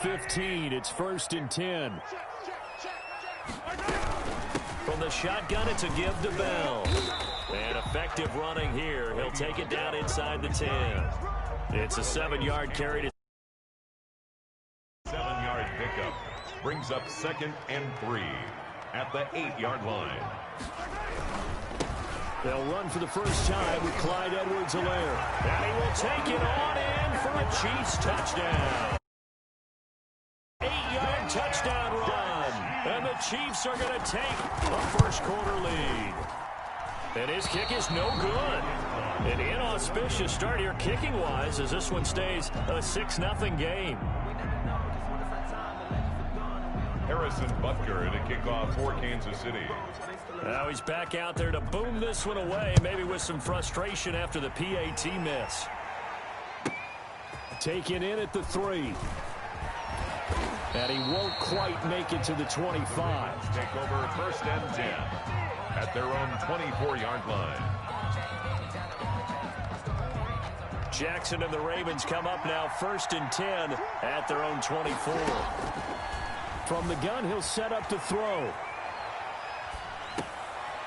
15, it's 1st and 10. From the shotgun, it's a give to Bell. And effective running here. He'll take it down inside the 10. It's a 7-yard carry to 7-yard pickup. Brings up 2nd and 3 at the 8-yard line. They'll run for the first time with Clyde Edwards-Helaire. And he will take it on in for a Chiefs touchdown. 8-yard touchdown run. And the Chiefs are going to take a first-quarter lead. And his kick is no good. An inauspicious start here kicking-wise as this one stays a 6-0 game. Harrison Butker to kick off for Kansas City. Now he's back out there to boom this one away, maybe with some frustration after the PAT miss. Taken in at the 3. And he won't quite make it to the 25. Take over 1st and 10 at their own 24-yard line. Jackson and the Ravens come up now 1st and 10 at their own 24. From the gun, he'll set up to throw.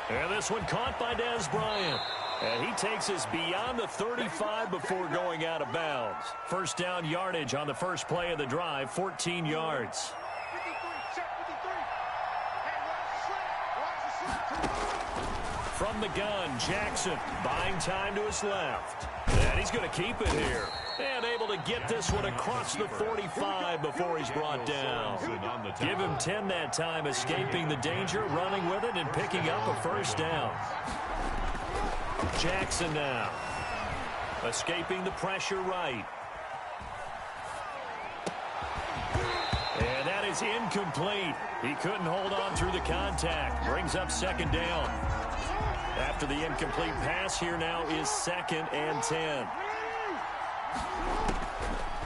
And this one caught by Dez Bryant. And he takes us beyond the 35 before going out of bounds. First down yardage on the first play of the drive, 14 yards. From the gun, Jackson buying time to his left. And he's going to keep it here. And able to get this one across the 45 before he's brought down. Give him 10 that time, escaping the danger, running with it, and picking up a first down. Jackson now. Escaping the pressure right. And that is incomplete. He couldn't hold on through the contact. Brings up 2nd down. After the incomplete pass, here now is 2nd and 10.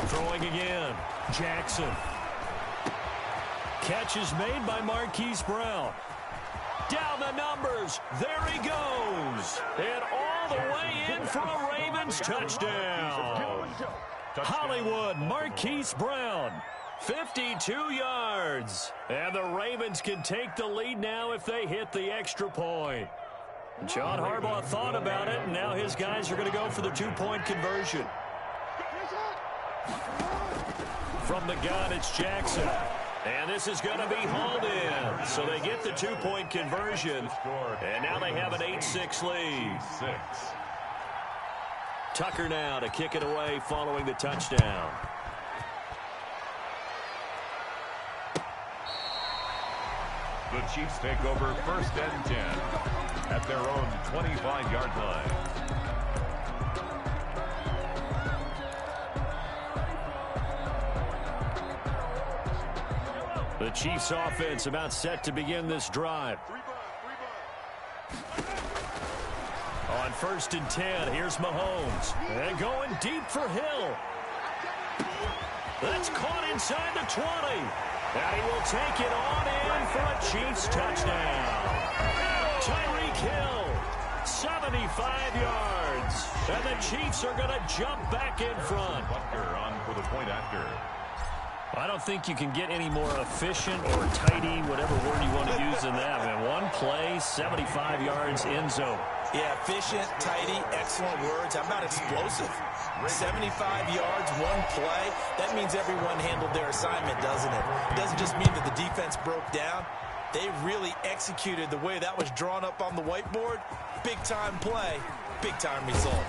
Throwing again. Jackson. Catch is made by Marquise Brown. Down the numbers. There he goes. And all the way in for a Ravens touchdown. Hollywood, Marquise Brown. 52 yards. And the Ravens can take the lead now if they hit the extra point. John Harbaugh thought about it, and now his guys are going to go for the 2-point conversion. From the gun, it's Jackson. And this is going to be hauled in. So they get the 2-point conversion. And now they have an 8-6 lead. Tucker now to kick it away following the touchdown. The Chiefs take over 1st and 10 at their own 25-yard line. The Chiefs offense about set to begin this drive. On 1st and 10, here's Mahomes. And going deep for Hill. That's caught inside the 20. And he will take it on in for a Chiefs touchdown. Tyreek Hill, 75 yards. And the Chiefs are going to jump back in front. Butker on for the point after. I don't think you can get any more efficient or tidy, whatever word you want to use in that. Man, one play, 75 yards, end zone. Yeah, efficient, tidy, excellent words. How about explosive? 75 yards, one play. That means everyone handled their assignment, doesn't it? It doesn't just mean that the defense broke down. They really executed the way that was drawn up on the whiteboard. Big-time play, big-time result.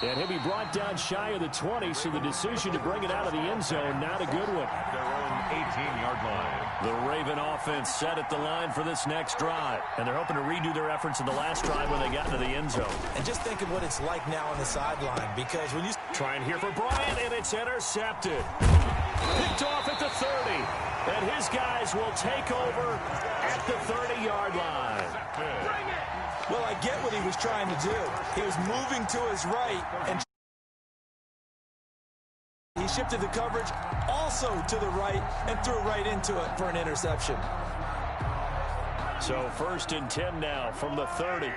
And he'll be brought down shy of the 20, so the decision to bring it out of the end zone, not a good one. Their own 18-yard line. The Raven offense set at the line for this next drive. And they're hoping to redo their efforts in the last drive when they got into the end zone. And just think of what it's like now on the sideline, because when you... Trying here for Bryant, and it's intercepted. Picked off at the 30. And his guys will take over at the 30-yard line. Well, I get what he was trying to do. He was moving to his right, and he shifted the coverage also to the right and threw right into it for an interception. So 1st and 10 now from the 30.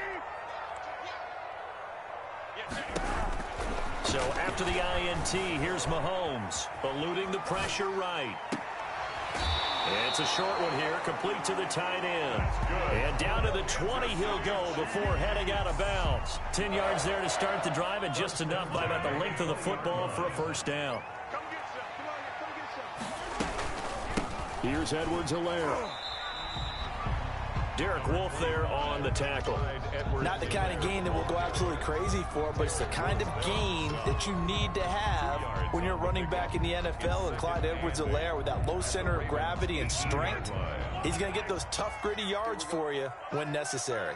So after the INT, here's Mahomes, eluding the pressure right. It's a short one here, complete to the tight end. And down to the 20 he'll go before heading out of bounds. 10 yards there to start the drive, and just enough by about the length of the football for a first down. Here's Edwards-Helaire. Derek Wolfe there on the tackle. Not the kind of gain that we'll go absolutely crazy for, but it's the kind of gain that you need to have when you're running back in the NFL. And Clyde Edwards-Helaire, with that low center of gravity and strength, he's going to get those tough, gritty yards for you when necessary.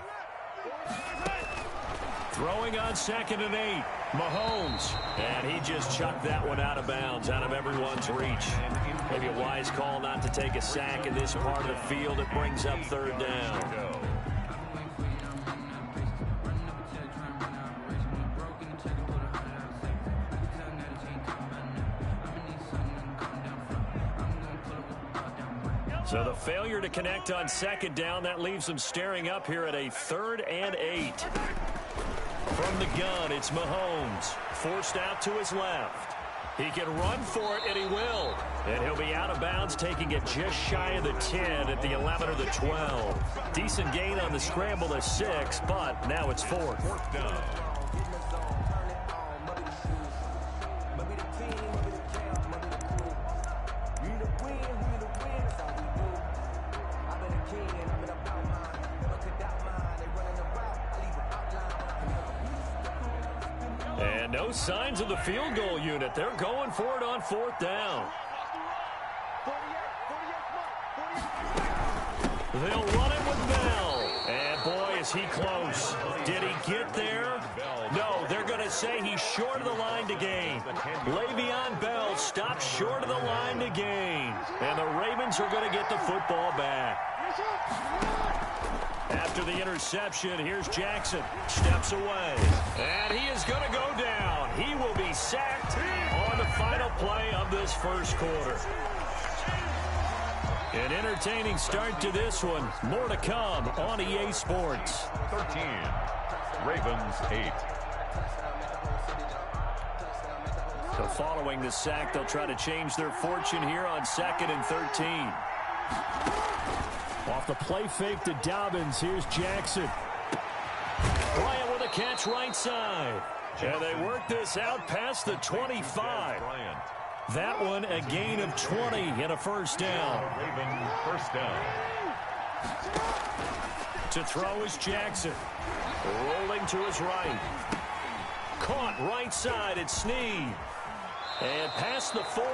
Throwing on 2nd and 8. Mahomes. And he just chucked that one out of bounds, out of everyone's reach. Maybe a wise call not to take a sack in this part of the field. It brings up 3rd down. So the failure to connect on 2nd down, that leaves them staring up here at a 3rd and 8. From the gun, it's Mahomes. Forced out to his left. He can run for it, and he will. And he'll be out of bounds, taking it just shy of the 10 at the 11 or the 12. Decent gain on the scramble to 6, but now it's 4th. 4th down. And no signs of the field goal unit. They're going for it on 4th down. They'll run it with Bell. And boy, is he close. Did he get there? No, they're going to say he's short of the line to gain. Le'Veon Bell stops short of the line to gain. And the Ravens are going to get the football back. After the interception, here's Jackson. Steps away. And he is going to go down. He will be sacked on the final play of this first quarter. An entertaining start to this one. More to come on EA Sports. 13. Ravens 8. So following the sack, they'll try to change their fortune here on 2nd and 13. Off the play fake to Dobbins, here's Jackson. Bryant with a catch right side. And they work this out past the 25. That one a gain of 20 and a first down. Ravens first down. To throw is Jackson. Rolling to his right. Caught right side at Snead. And past the 40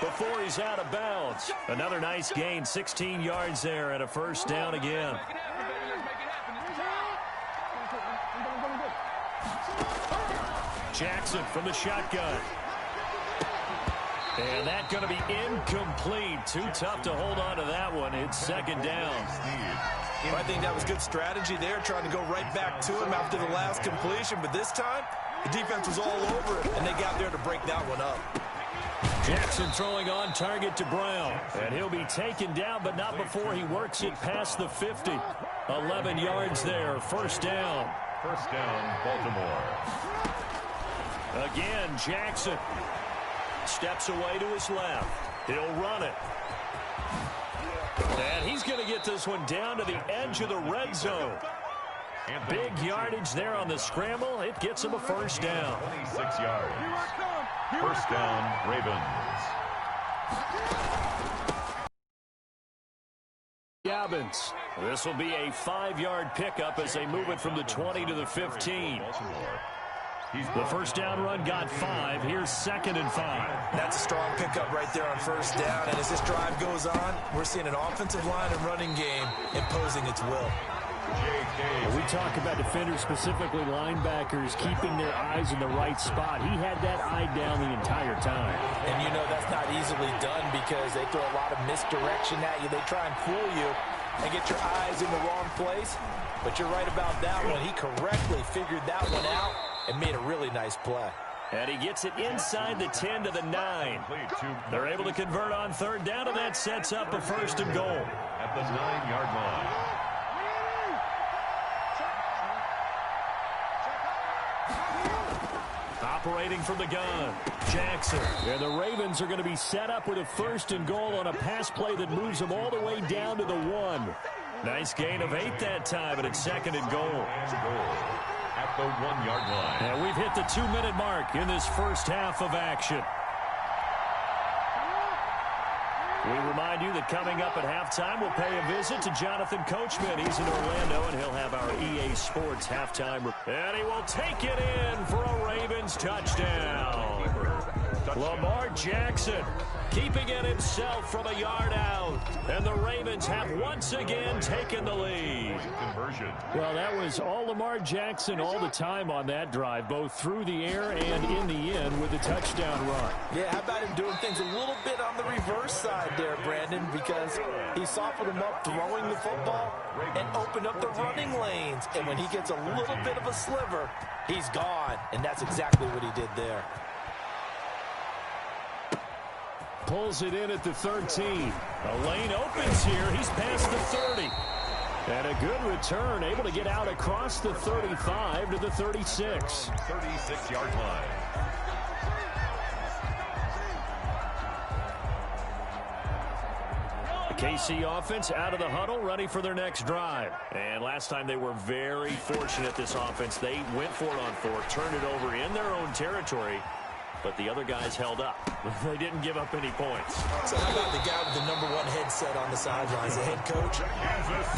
before he's out of bounds. Another nice gain, 16 yards there and a first down again. Jackson from the shotgun. And that's going to be incomplete. Too tough to hold on to that one. It's 2nd down. I think that was good strategy there, trying to go right back to him after the last completion. But this time, the defense was all over it, and they got there to break that one up. Jackson throwing on target to Brown. And he'll be taken down, but not before he works it past the 50. 11 yards there. First down. First down, Baltimore. Again, Jackson steps away to his left. He'll run it. And he's going to get this one down to the edge of the red zone. Big yardage there on the scramble. It gets him a first down. 26 yards. First down, Ravens. Dobbins. This will be a 5-yard pickup as they move it from the 20 to the 15. The first down run got 5. Here's 2nd and 5. That's a strong pickup right there on first down. And as this drive goes on, we're seeing an offensive line and running game imposing its will. We talk about defenders, specifically linebackers, keeping their eyes in the right spot. He had that eye down the entire time. And you know that's not easily done because they throw a lot of misdirection at you. They try and fool you and get your eyes in the wrong place. But you're right about that one. He correctly figured that one out and made a really nice play. And he gets it inside the 10 to the 9. They're able to convert on 3rd down, and that sets up a 1st and goal. At the 9-yard line. Operating from the gun, Jackson. And the Ravens are going to be set up with a 1st and goal on a pass play that moves them all the way down to the 1. Nice gain of 8 that time, and it's 2nd and goal. At the 1-yard line. And we've hit the 2-minute mark in this first half of action. We remind you that coming up at halftime, we'll pay a visit to Jonathan Coachman. He's in Orlando, and he'll have our EA Sports halftime. And he will take it in for a Ravens touchdown. Lamar Jackson keeping it himself from a yard out. And the Ravens have once again taken the lead. Well, that was all Lamar Jackson all the time on that drive, both through the air and in the end with a touchdown run. Yeah, how about him doing things a little bit on the reverse side there, Brandon, because he softened him up throwing the football and opened up the running lanes. And when he gets a little bit of a sliver, he's gone. And that's exactly what he did there. Pulls it in at the 13. A lane opens here. He's past the 30. And a good return, able to get out across the 35 to the 36. 36-yard line. KC offense out of the huddle, ready for their next drive. And last time they were very fortunate, this offense. They went for it on 4, turned it over in their own territory, but the other guys held up. They didn't give up any points. So how about the guy with the #1 headset on the sidelines, the head coach?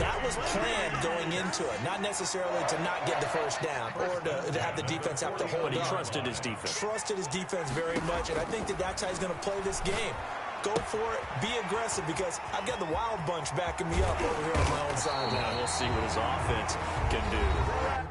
That was planned going into it, not necessarily to not get the first down or to have the defense have to hold But he on. trusted his defense. Trusted his defense very much, and I think that's how he's going to play this game. Go for it, be aggressive, because I've got the wild bunch backing me up over here on my own sideline. Now we'll see what his offense can do.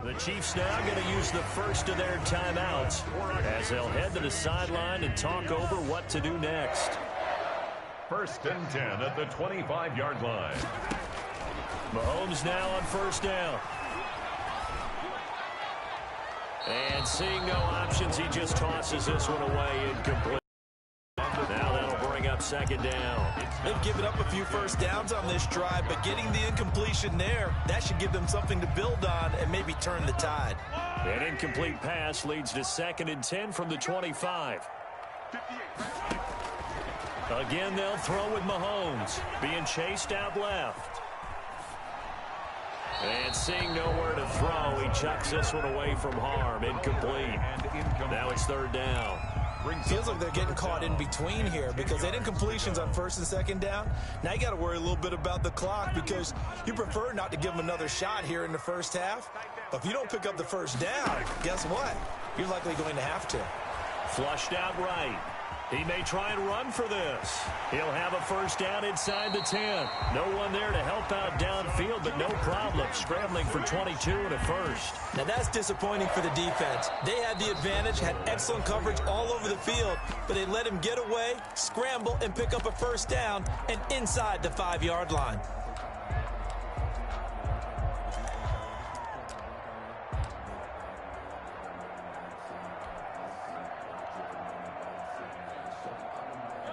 The Chiefs now going to use the first of their timeouts as they'll head to the sideline and talk over what to do next. 1st and 10 at the 25-yard line. Mahomes now on 1st down. And seeing no options, he just tosses this one away incomplete. Now that'll bring up 2nd down. They've given up a few first downs on this drive, but getting the incompletion there, that should give them something to build on and maybe turn the tide. An incomplete pass leads to 2nd and 10 from the 25. Again, they'll throw with Mahomes, being chased out left. And seeing nowhere to throw, he chucks this one away from harm. Incomplete. Now it's 3rd down. Feels like they're getting caught in between here because they did incompletions on 1st and 2nd down. Now you got to worry a little bit about the clock because you prefer not to give them another shot here in the first half. But if you don't pick up the 1st down, guess what? You're likely going to have to. Flushed out right. He may try and run for this. He'll have a 1st down inside the 10. No one there to help out downfield, but no problem. Scrambling for 22 and a 1st. Now that's disappointing for the defense. They had the advantage, had excellent coverage all over the field, but they let him get away, scramble, and pick up a 1st down and inside the 5-yard line.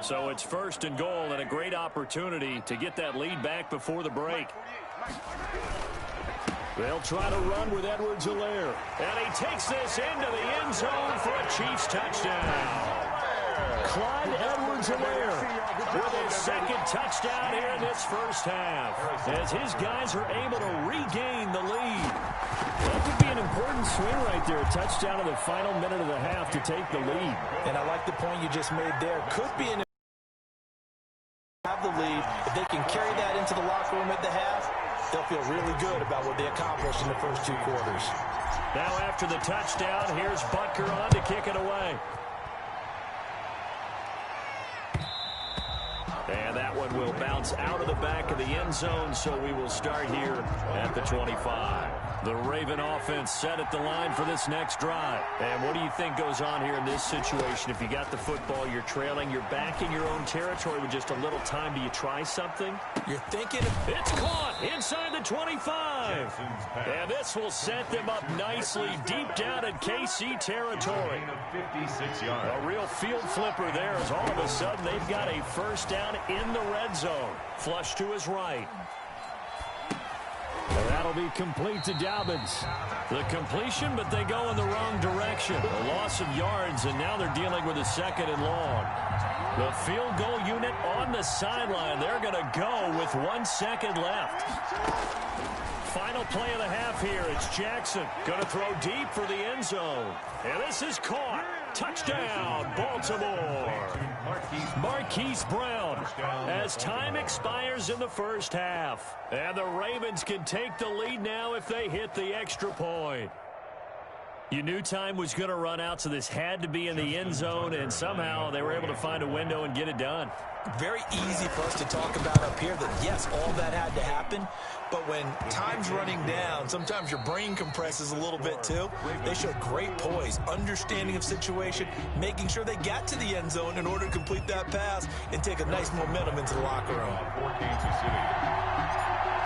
So it's 1st and goal and a great opportunity to get that lead back before the break. They'll try to run with Edwards-Helaire. And he takes this into the end zone for a Chiefs touchdown. Clyde Edwards-Helaire with his 2nd touchdown here in this first half, as his guys are able to regain the lead. That could be an important swing right there. A touchdown in the final minute of the half to take the lead. And I like the point you just made there. Could be an have the lead. If they can carry that into the locker room at the half, they'll feel really good about what they accomplished in the first 2 quarters. Now after the touchdown, here's Butker on to kick it away. And that one will bounce out of the back of the end zone, so we will start here at the 25. The Raven offense set at the line for this next drive. And what do you think goes on here in this situation? If you got the football, you're trailing, you're back in your own territory with just a little time. Do you try something? You're thinking it's caught inside the 25. And this will set them up nicely deep down in KC territory. 56 yards. A real field flipper there as all of a sudden they've got a first down in the red zone. Flush to his right. And that'll be complete to Dobbins. The completion, but they go in the wrong direction. A loss of yards, and now they're dealing with a 2nd and long. The field goal unit on the sideline. They're going to go with 1 second left. Final play of the half here. It's Jackson. Going to throw deep for the end zone. And this is caught. Touchdown, Baltimore. Marquise Brown as time expires in the first half. And the Ravens can take the lead now if they hit the extra point. You knew time was going to run out, so this had to be in the end zone, and somehow they were able to find a window and get it done. Very easy for us to talk about up here that, yes, all that had to happen, but when time's running down, sometimes your brain compresses a little bit too. They showed great poise, understanding of situation, making sure they got to the end zone in order to complete that pass and take a nice momentum into the locker room.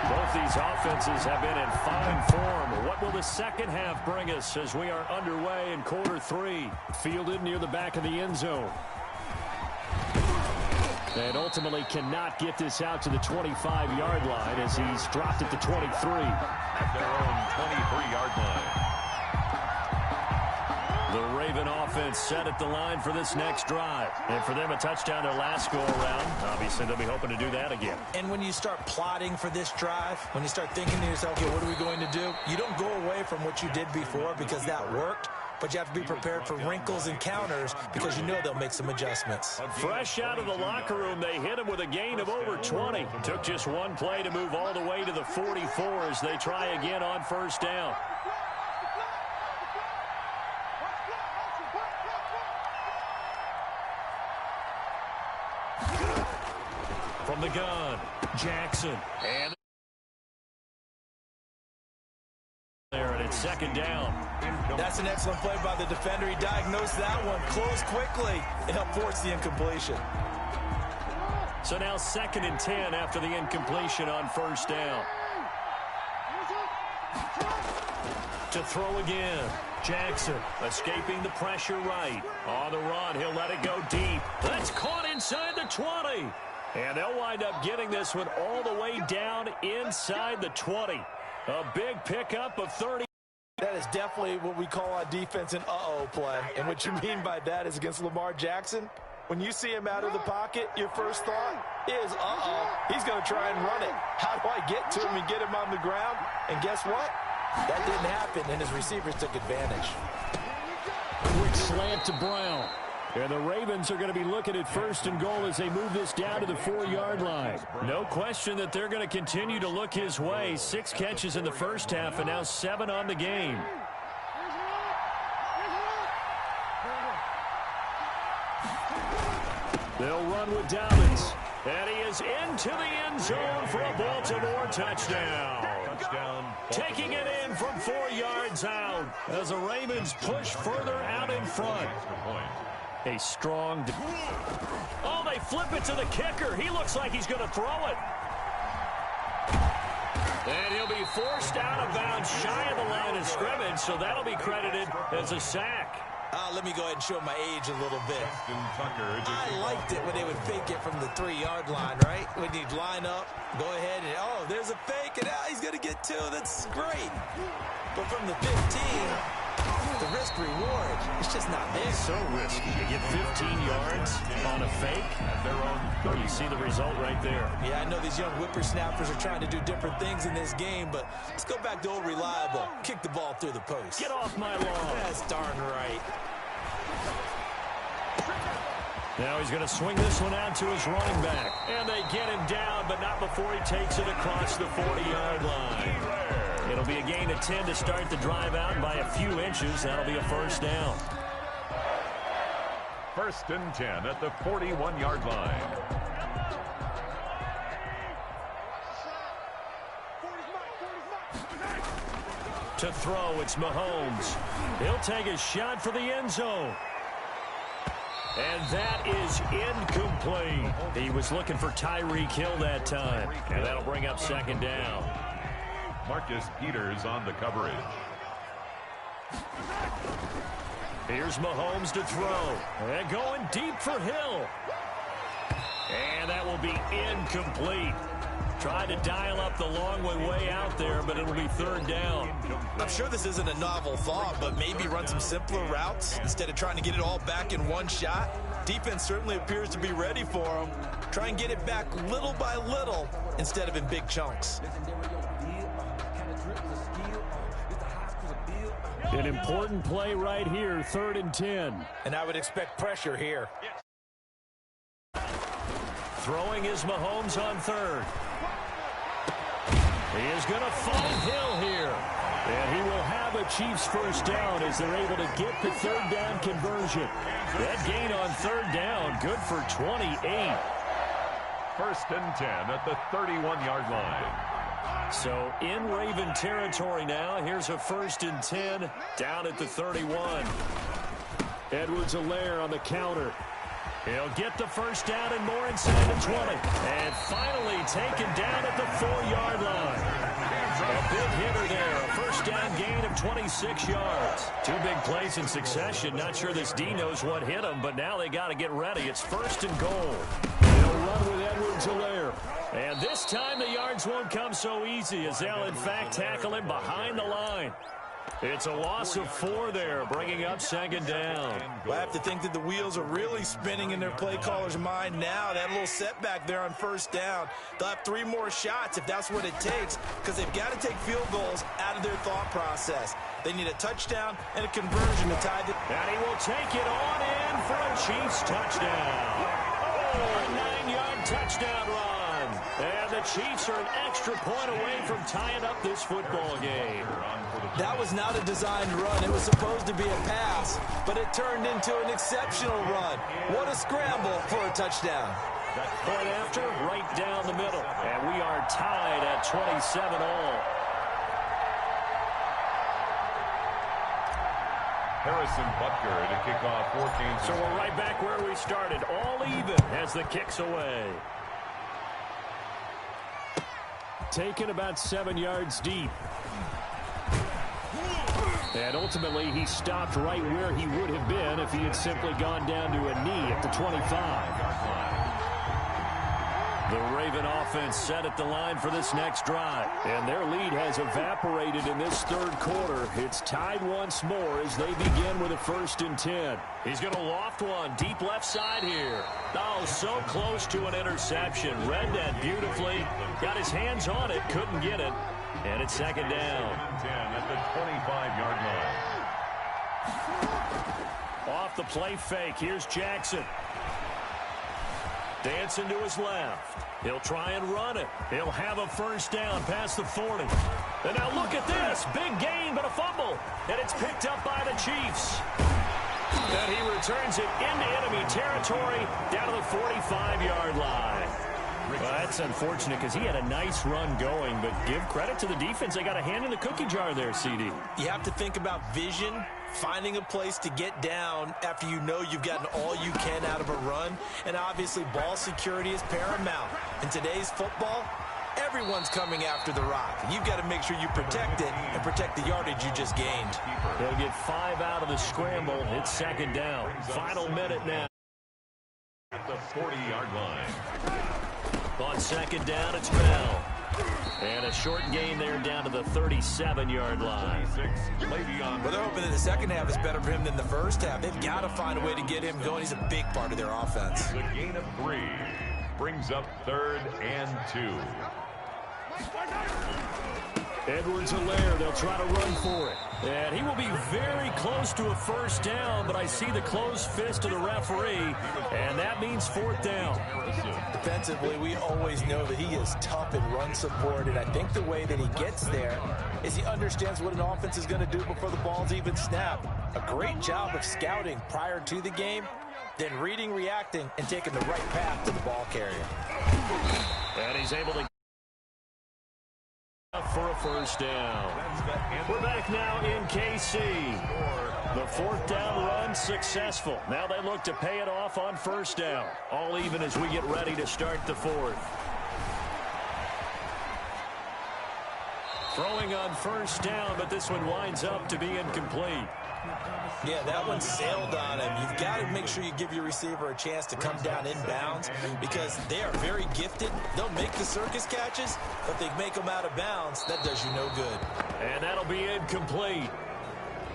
Both these offenses have been in fine form. What will the second half bring us as we are underway in quarter 3? Fielded near the back of the end zone. And ultimately cannot get this out to the 25-yard line as he's dropped at the 23. At their own 23-yard line. The Raven offense set at the line for this next drive. And for them, a touchdown their last go-around. Obviously, they'll be hoping to do that again. And when you start plotting for this drive, when you start thinking to yourself, okay, what are we going to do? You don't go away from what you did before because that worked. But you have to be prepared for wrinkles and counters because you know they'll make some adjustments. Fresh out of the locker room, they hit him with a gain of over 20. Took just one play to move all the way to the 44 as they try again on first down. From the gun, Jackson. And there, and it's second down. That's an excellent play by the defender. He diagnosed that one, closed quickly, and helped force the incompletion. So now 2nd and 10 after the incompletion on first down. To throw again. Jackson escaping the pressure right. On the run, he'll let it go deep. That's caught inside the 20. And they'll wind up getting this one all the way down inside the 20. A big pickup of 30. That is definitely what we call on defense an uh-oh play. And what you mean by that is against Lamar Jackson, when you see him out of the pocket, your first thought is, uh-oh, he's going to try and run it. How do I get to him and get him on the ground? And guess what? That didn't happen, and his receivers took advantage. Quick slant to Brown. And the Ravens are going to be looking at 1st and goal as they move this down to the 4-yard line. No question that they're going to continue to look his way. 6 catches in the first half and now 7 on the game. They'll run with Dobbins. And he is into the end zone for a Baltimore touchdown. Taking it in from 4 yards out as the Ravens push further out in front. A strong... Oh, they flip it to the kicker. He looks like he's going to throw it. And he'll be forced out of bounds shy of the line of scrimmage, so that'll be credited as a sack. Let me go ahead and show my age a little bit. I liked it when they would fake it from the 3-yard line, right? When you'd line up, go ahead, and oh, there's a fake, and he's going to get 2. That's great. But from the 15, the risk-reward, it's just not there. So risky. You get 15 yards on a fake. Oh, you see the result right there. Yeah, I know these young whippersnappers are trying to do different things in this game, but let's go back to old reliable. Kick the ball through the post. Get off my lawn. That's darn right. Now he's going to swing this one out to his running back. And they get him down, but not before he takes it across the 40-yard line. It'll be a gain of 10 to start the drive out by a few inches. That'll be a first down. 1st and 10 at the 41-yard line. To throw, it's Mahomes. He'll take a shot for the end zone. And that is incomplete. He was looking for Tyreek Hill that time. And that'll bring up 2nd down. Marcus Peters on the coverage. Here's Mahomes to throw. And going deep for Hill. And that will be incomplete. Tried to dial up the long way out there, but it'll be 3rd down. I'm sure this isn't a novel thought, but maybe run some simpler routes instead of trying to get it all back in one shot. Defense certainly appears to be ready for him. Try and get it back little by little instead of in big chunks. An important play right here, 3rd and 10. And I would expect pressure here. Throwing is Mahomes on 3rd. He is going to find Hill here. And he will have a Chiefs first down as they're able to get the 3rd down conversion. That gain on 3rd down, good for 28. 1st and 10 at the 31-yard line. So in Raven territory now. Here's a 1st and 10 down at the 31. Edwards-Helaire on the counter. He'll get the first down and more inside the 20. And finally taken down at the 4-yard line. A big hitter there. A first down gain of 26 yards. 2 big plays in succession. Not sure this D knows what hit him, but now they got to get ready. It's 1st and goal. They'll run with Edwards-Helaire. And this time the yards won't come so easy as they'll, in fact, tackle him behind the line. It's a loss of 4 there, bringing up 2nd down. Well, I have to think that the wheels are really spinning in their play caller's mind now. That little setback there on 1st down. They'll have 3 more shots if that's what it takes, because they've got to take field goals out of their thought process. They need a touchdown and a conversion to tie the... And he will take it on in for a Chiefs touchdown. Oh, a 9-yard touchdown run. And the Chiefs are an extra point away from tying up this football game. That was not a designed run. It was supposed to be a pass, but it turned into an exceptional run. What a scramble for a touchdown. Point after, right down the middle. And we are tied at 27 all. Harrison Butker to kick off for Kansas. So we're right back where we started. All even as the kick's away. Taken about 7 yards deep. And ultimately, he stopped right where he would have been if he had simply gone down to a knee at the 25. The Raven offense set at the line for this next drive. And their lead has evaporated in this 3rd quarter. It's tied once more as they begin with a 1st and 10. He's going to loft one deep left side here. Oh, so close to an interception. Read that beautifully. Got his hands on it. Couldn't get it. And it's 2nd down. 10 at the 25-yard line. Off the play fake. Here's Jackson. Dancing to his left. He'll try and run it. He'll have a first down past the 40. And now look at this. Big gain, but a fumble. And it's picked up by the Chiefs. And he returns it into enemy territory down to the 45-yard line. Well, that's unfortunate because he had a nice run going, but give credit to the defense. They got a hand in the cookie jar there, CD. You have to think about vision, finding a place to get down after you know you've gotten all you can out of a run, and obviously ball security is paramount. In today's football, everyone's coming after the rock. You've got to make sure you protect it and protect the yardage you just gained. They'll get 5 out of the scramble. It's 2nd down. Final minute now. At the 40-yard line. On 2nd down, it's Bell. And a short gain there down to the 37-yard line. Well, they're hoping that the second half is better for him than the first half. They've got to find a way to get him going. He's a big part of their offense. The gain of 3 brings up 3rd and 2. Edwards-Helaire, they'll try to run for it. And he will be very close to a first down, but I see the closed fist of the referee, and that means fourth down. Defensively, we always know that he is tough in run support, and I think the way that he gets there is he understands what an offense is going to do before the ball's even snapped. A great job of scouting prior to the game, then reading, reacting, and taking the right path to the ball carrier. And he's able to for a first down. We're back now in KC. The fourth down run successful. Now they look to pay it off on first down. All even as we get ready to start the fourth. Throwing on first down, but this one winds up to be incomplete. Yeah, that one sailed on him. You've got to make sure you give your receiver a chance to come down inbounds because they are very gifted. They'll make the circus catches, but they make them out of bounds. That does you no good. And that'll be incomplete.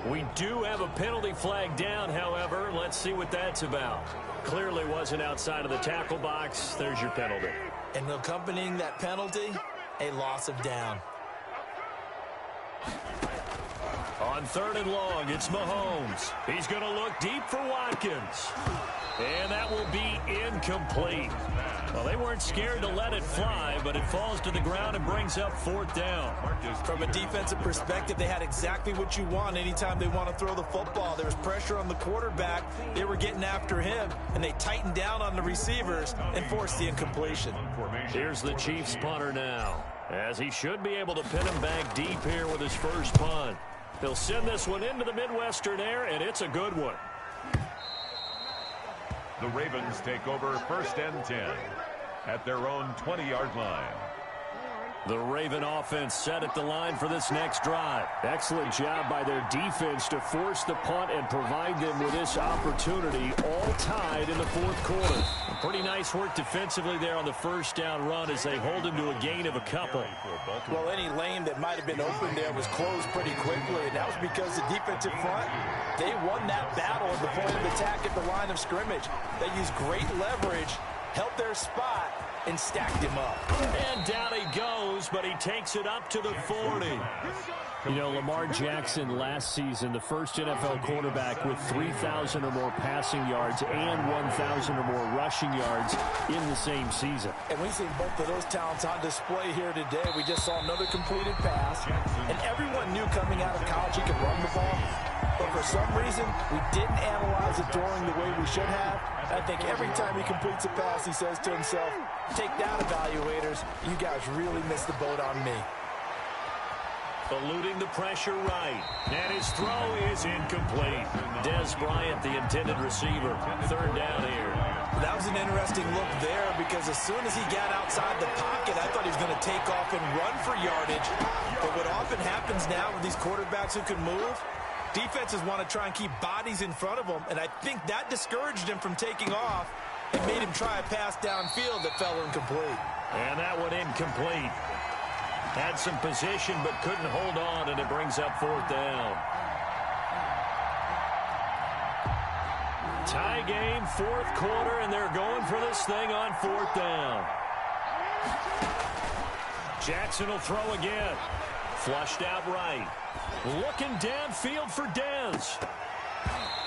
We do have a penalty flag down, however. Let's see what that's about. Clearly wasn't outside of the tackle box. There's your penalty. And accompanying that penalty, a loss of down. On third and long, it's Mahomes. He's going to look deep for Watkins. And that will be incomplete. Well, they weren't scared to let it fly, but it falls to the ground and brings up fourth down. From a defensive perspective, they had exactly what you want anytime they want to throw the football. There was pressure on the quarterback. They were getting after him, and they tightened down on the receivers and forced the incompletion. Here's the Chiefs punter now, as he should be able to pin him back deep here with his first punt. They'll send this one into the Midwestern air, and it's a good one. The Ravens take over first and 10 at their own 20-yard line. The Raven offense set at the line for this next drive. Excellent job by their defense to force the punt and provide them with this opportunity, all tied in the fourth quarter. Pretty nice work defensively there on the first down run as they hold him to a gain of a couple. Well, any lane that might have been open there was closed pretty quickly, and that was because the defensive front, they won that battle at the point of attack at the line of scrimmage. They used great leverage, held their spot, and stacked him up. And down he goes, but he takes it up to the 40. You know, Lamar Jackson last season, the first NFL quarterback with 3,000 or more passing yards and 1,000 or more rushing yards in the same season. And we see both of those talents on display here today. We just saw another completed pass, and everyone knew coming out of college he could run the ball. But for some reason, we didn't analyze it throwing the way we should have. I think every time he completes a pass, he says to himself, take down evaluators, you guys really missed the boat on me. Eluding the pressure right. And his throw is incomplete. Dez Bryant, the intended receiver. Third down here. That was an interesting look there because as soon as he got outside the pocket, I thought he was going to take off and run for yardage. But what often happens now with these quarterbacks who can move, defenses want to try and keep bodies in front of them, and I think that discouraged him from taking off and made him try a pass downfield that fell incomplete. And that one incomplete. Had some position but couldn't hold on, and it brings up fourth down. Tie game, fourth quarter, and they're going for this thing on fourth down. Jackson will throw again. Flushed out right. Looking downfield for Dez.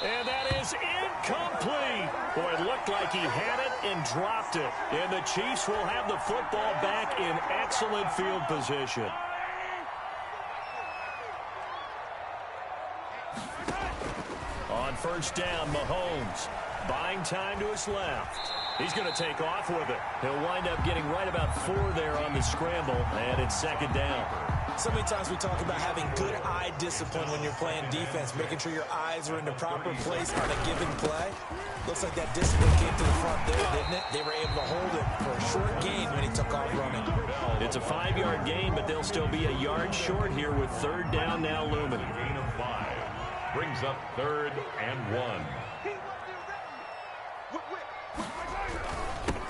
And that is incomplete. Boy, it looked like he had it and dropped it. And the Chiefs will have the football back in excellent field position. On first down, Mahomes buying time to his left. He's going to take off with it. He'll wind up getting right about 4 there on the scramble, and it's second down. So many times we talk about having good eye discipline when you're playing defense, making sure your eyes are in the proper place on a given play. Looks like that discipline came to the front there, didn't it? They were able to hold him for a short gain when he took off running. It's a 5-yard gain, but they'll still be a yard short here with third down now looming. Gain of 5 brings up third and 1.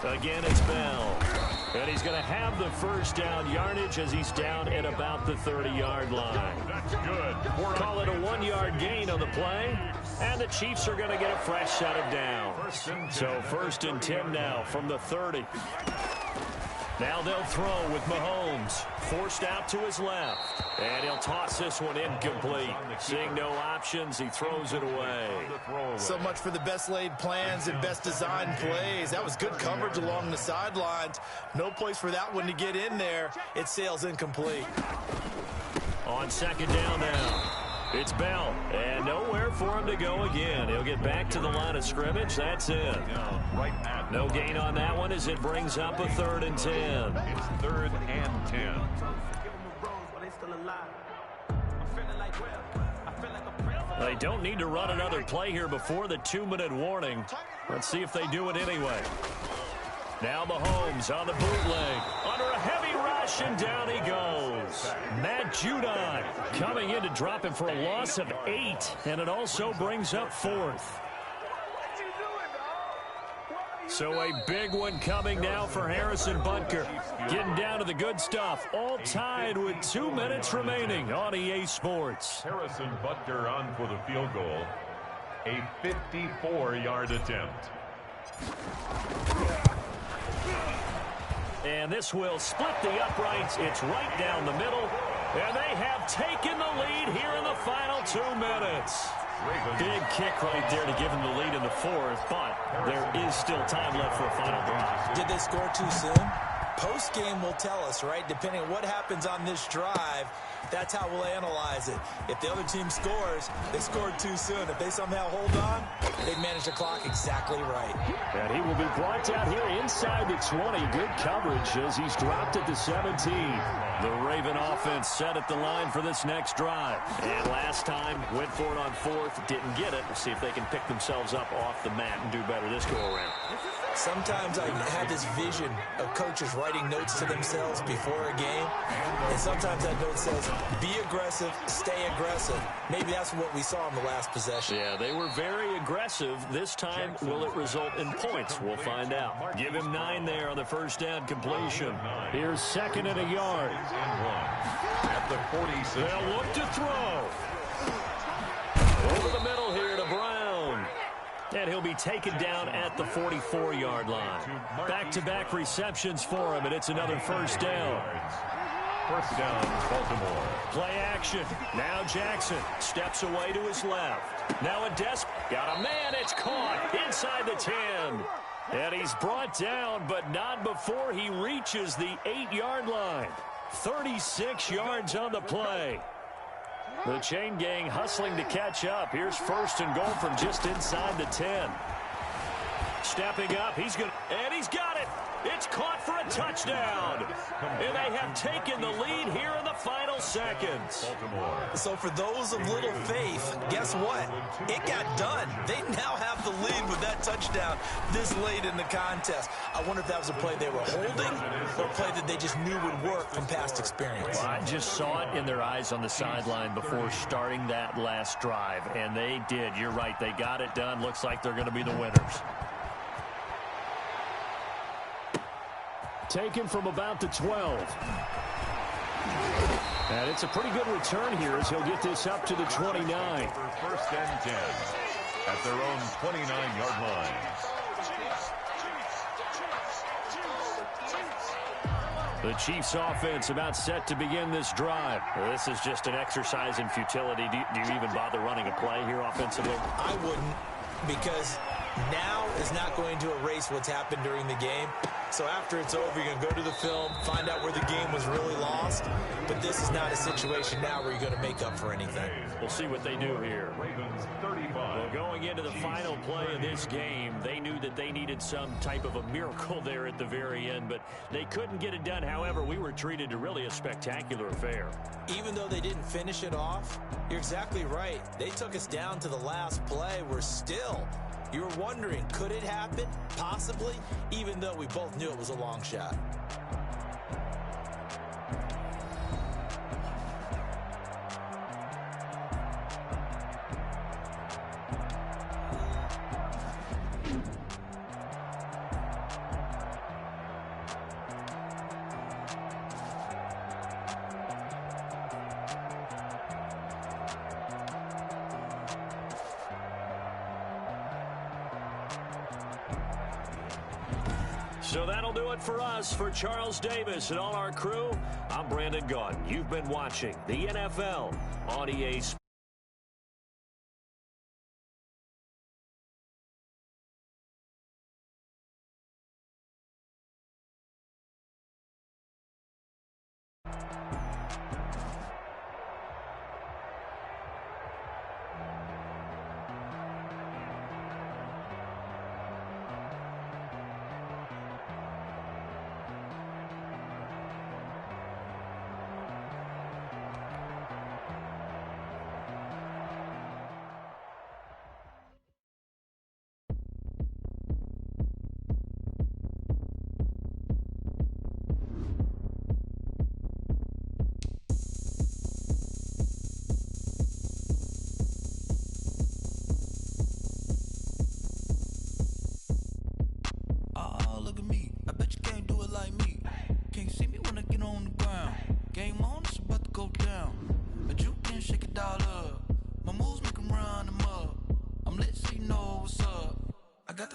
Again, it's Bell. And he's going to have the first down yardage as he's down at about the 30-yard line. That's good. Call it a 1-yard gain on the play. And the Chiefs are going to get a fresh set of downs. So first and 10 now from the 30. Now they'll throw with Mahomes. Forced out to his left. And he'll toss this one incomplete. Seeing no options, he throws it away. So much for the best laid plans and best designed plays. That was good coverage along the sidelines. No place for that one to get in there. It sails incomplete. On second down now. It's Bell, and nowhere for him to go again. He'll get back to the line of scrimmage. That's it. No gain on that one as it brings up a 3rd and 10. It's 3rd and 10. They don't need to run another play here before the 2-minute warning. Let's see if they do it anyway. Now Mahomes on the bootleg. Under a heavy rush, and down he goes. Matt Judon coming in to drop him for a loss of 8, and it also brings up 4th. So a big one coming now for Harrison Butker. Getting down to the good stuff. All tied with 2 minutes remaining on EA Sports. Harrison Butker on for the field goal. A 54-yard attempt. And this will split the uprights. It's right down the middle. And they have taken the lead here in the final 2 minutes. Big kick right there to give them the lead in the 4th, but there is still time left for a final drive. Did they score too soon? Post-game will tell us, right? Depending on what happens on this drive, that's how we'll analyze it. If the other team scores, they scored too soon. If they somehow hold on, they manage the clock exactly right. And he will be brought down here inside the 20. Good coverage as he's dropped at the 17. The Raven offense set at the line for this next drive. And last time, went for it on 4th, didn't get it. We'll see if they can pick themselves up off the mat and do better this go-around. Sometimes I have this vision of coaches writing notes to themselves before a game. And sometimes that note says, be aggressive, stay aggressive. Maybe that's what we saw in the last possession. Yeah, they were very aggressive. This time, will it result in points? We'll find out. Give him 9 there on the first down completion. Here's 2nd and a yard. At the 46. They'll look to throw. Over the middle here to Brown. And he'll be taken down at the 44-yard line. Back-to-back receptions for him, and it's another first down. First down, Baltimore. Play action. Now Jackson steps away to his left. Now a got a man. It's caught inside the 10. And he's brought down, but not before he reaches the 8-yard line. 36 yards on the play. The chain gang hustling to catch up. Here's 1st and goal from just inside the 10. Stepping up, he's got it. It's caught for a touchdown. And they have taken the lead here in the final seconds. So for those of little faith, guess what? It got done. They now have the lead with that touchdown this late in the contest. I wonder if that was a play they were holding or a play that they just knew would work from past experience. Well, I just saw it in their eyes on the sideline before starting that last drive, and they did. You're right. They got it done. Looks like they're going to be the winners. Taken from about the 12. And it's a pretty good return here as he'll get this up to the 29. First and 10 at their own 29-yard line. The Chiefs offense about set to begin this drive. Well, this is just an exercise in futility. Do you even bother running a play here offensively? I wouldn't, because now is not going to erase what's happened during the game. So after it's over, you're going to go to the film, find out where the game was really lost. But this is not a situation now where you're going to make up for anything. We'll see what they do here. Ravens 35. Well, going into the final play of this game, they knew that they needed some type of a miracle there at the very end, but they couldn't get it done. However, we were treated to really a spectacular affair. Even though they didn't finish it off, you're exactly right. They took us down to the last play. We're still... You were wondering, could it happen? Possibly, even though we both knew it was a long shot. So that'll do it for us. For Charles Davis and all our crew, I'm Brandon Gaudin. You've been watching the NFL on EA Sports.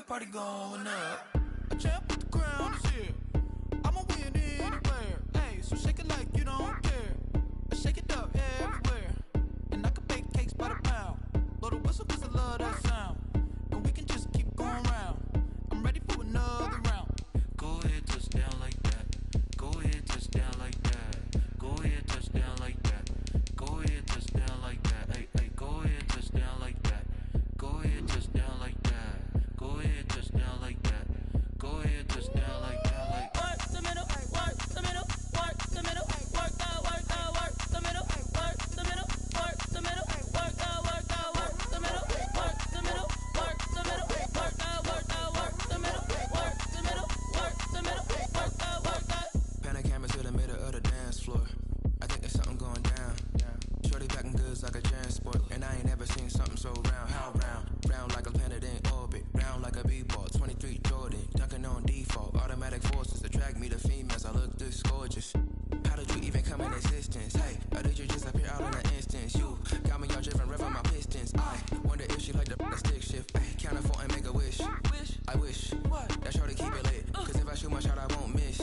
Party going up. A champ with the crown is here. I'ma win anywhere. Hey, so shake it like you don't care. I shake it up everywhere. And I can bake cakes by the pound. Blow the whistle 'cause I love that sound. And we can just keep going round. I'm ready for another round. Go ahead, touch down like that. Go ahead, touch down like that. Go ahead, touch down like that. Go ahead, touch down like that. Hey, hey, go ahead, touch down like that. Go ahead, touch down like that. Go ahead, touch down like that. Go ahead, touch down like that. Like work the middle, work the middle, work the middle, work the middle, work the middle, work the middle, work the middle, work the middle, work the middle, work the middle, work the middle, work the middle, work the. Pan a camera to the middle of the dance floor. I think there's something going down. Shorty packing goods like a transport, and I ain't never seen something so round. How round? Round like a planet in orbit, round like a b-ball. 23 Jordan, dunking on default. Automatic forces attract me to females. I look this gorgeous. How did you even come in existence? Hey, or did you just appear out in an instance? You got me all driven, revving my pistons. I wonder if she like the stick shift. Ay, count it 4 and make a wish. I wish that shorty keep it lit. 'Cause if I shoot my shot, I won't miss.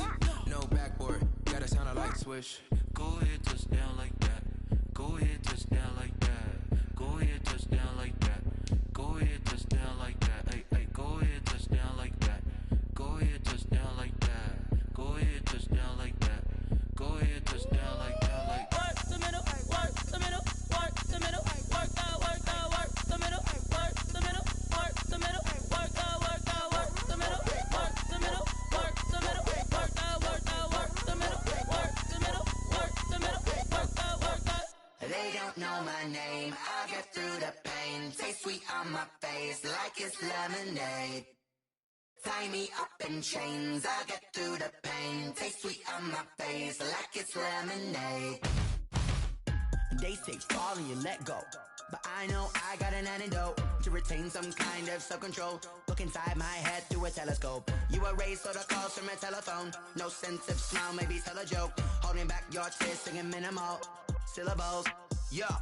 No backboard, gotta sound a light switch. Go ahead, touch down like that. Go ahead, touch down like that. Go ahead, touch down like that. Go ahead, touch down like that. Hey, hey, go ahead, touch down like that. Go ahead, touch down like that. Go ahead, touch down like that. Go ahead, touch down like that. Like work the middle, work the middle, work the middle, work the middle, work the middle, work the middle, work the middle, work the middle, work the middle, work the middle, work the middle, work the middle, work the middle, work the middle, work the. They don't know my name. I get through the pain. Taste sweet on my face like it's lemonade. Tie me up in chains. I get through the pain. Taste sweet on my face like it's lemonade. They say fall and you let go, but I know I got an antidote to retain some kind of self-control. Look inside my head through a telescope. You erase all the calls from a telephone. No sense of smile, maybe tell a joke. Holding back your tears, singing minimal syllables. Yeah,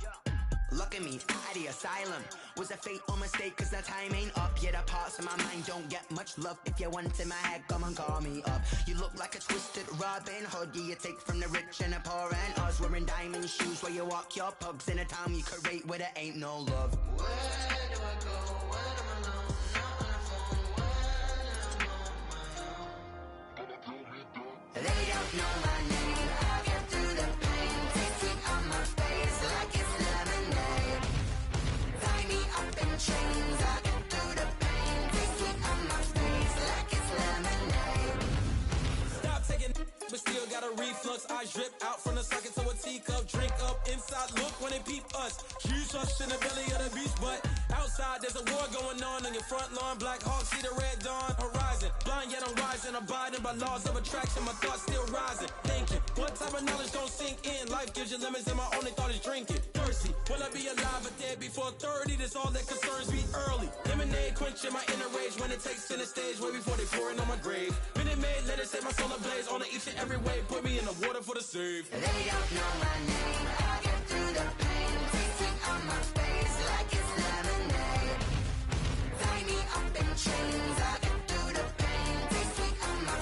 look at me, at the asylum. Was a fate or mistake, 'cause the time ain't up. Yet the parts of my mind don't get much love. If you want in my head, come and call me up. You look like a twisted Robin Hood. Yeah, you take from the rich and the poor and us. Wearing diamond shoes where you walk your pugs in a town you create where there ain't no love. Where do I go when I'm alone? Not on the phone, when I'm on my own. They don't know my name. I get through the pain. Taste sweet on my face like it's lemonade. Tie me up in chains. I get through the pain. Taste sweet on my face like it's lemonade. Stop taking, but still got a reflux. I drip out from the socket to a teacup. Drink up inside. Look when they peep us. Shoes us in the belly of the beach, but outside there's a war going on your front lawn. Black Hawk, see the red dawn horizon. Blind yet I'm rising, abiding by laws of attraction. My thoughts still rising. Thinking, what type of knowledge don't sink in? Life gives you limits, and my only thought is drinking. Thirsty, will I be alive or dead before 30? That's all that concerns me early. Lemonade quenching my inner rage when it takes center stage, way before they pour it on my grave. Minute Maid, let it set my soul ablaze on each and every way. Put me in the water for the save. They don't know my name. I get through the pain. Taste sweet on my face like it's lemonade. Tie me up in chains. I get through the pain. Taste sweet on my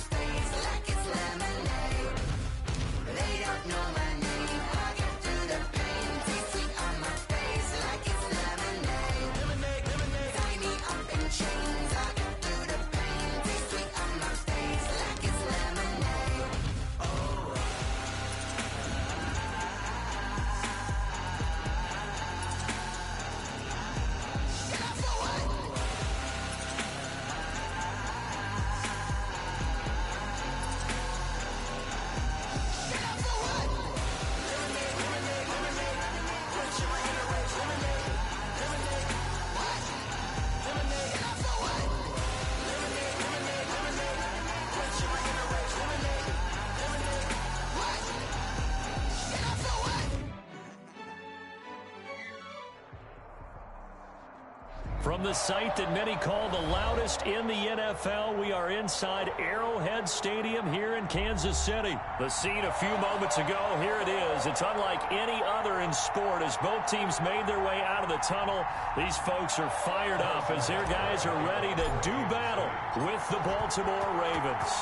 From the site that many call the loudest in the NFL, we are inside Arrowhead Stadium here in Kansas City. The scene a few moments ago, here it is. It's unlike any other in sport as both teams made their way out of the tunnel. These folks are fired up as their guys are ready to do battle with the Baltimore Ravens.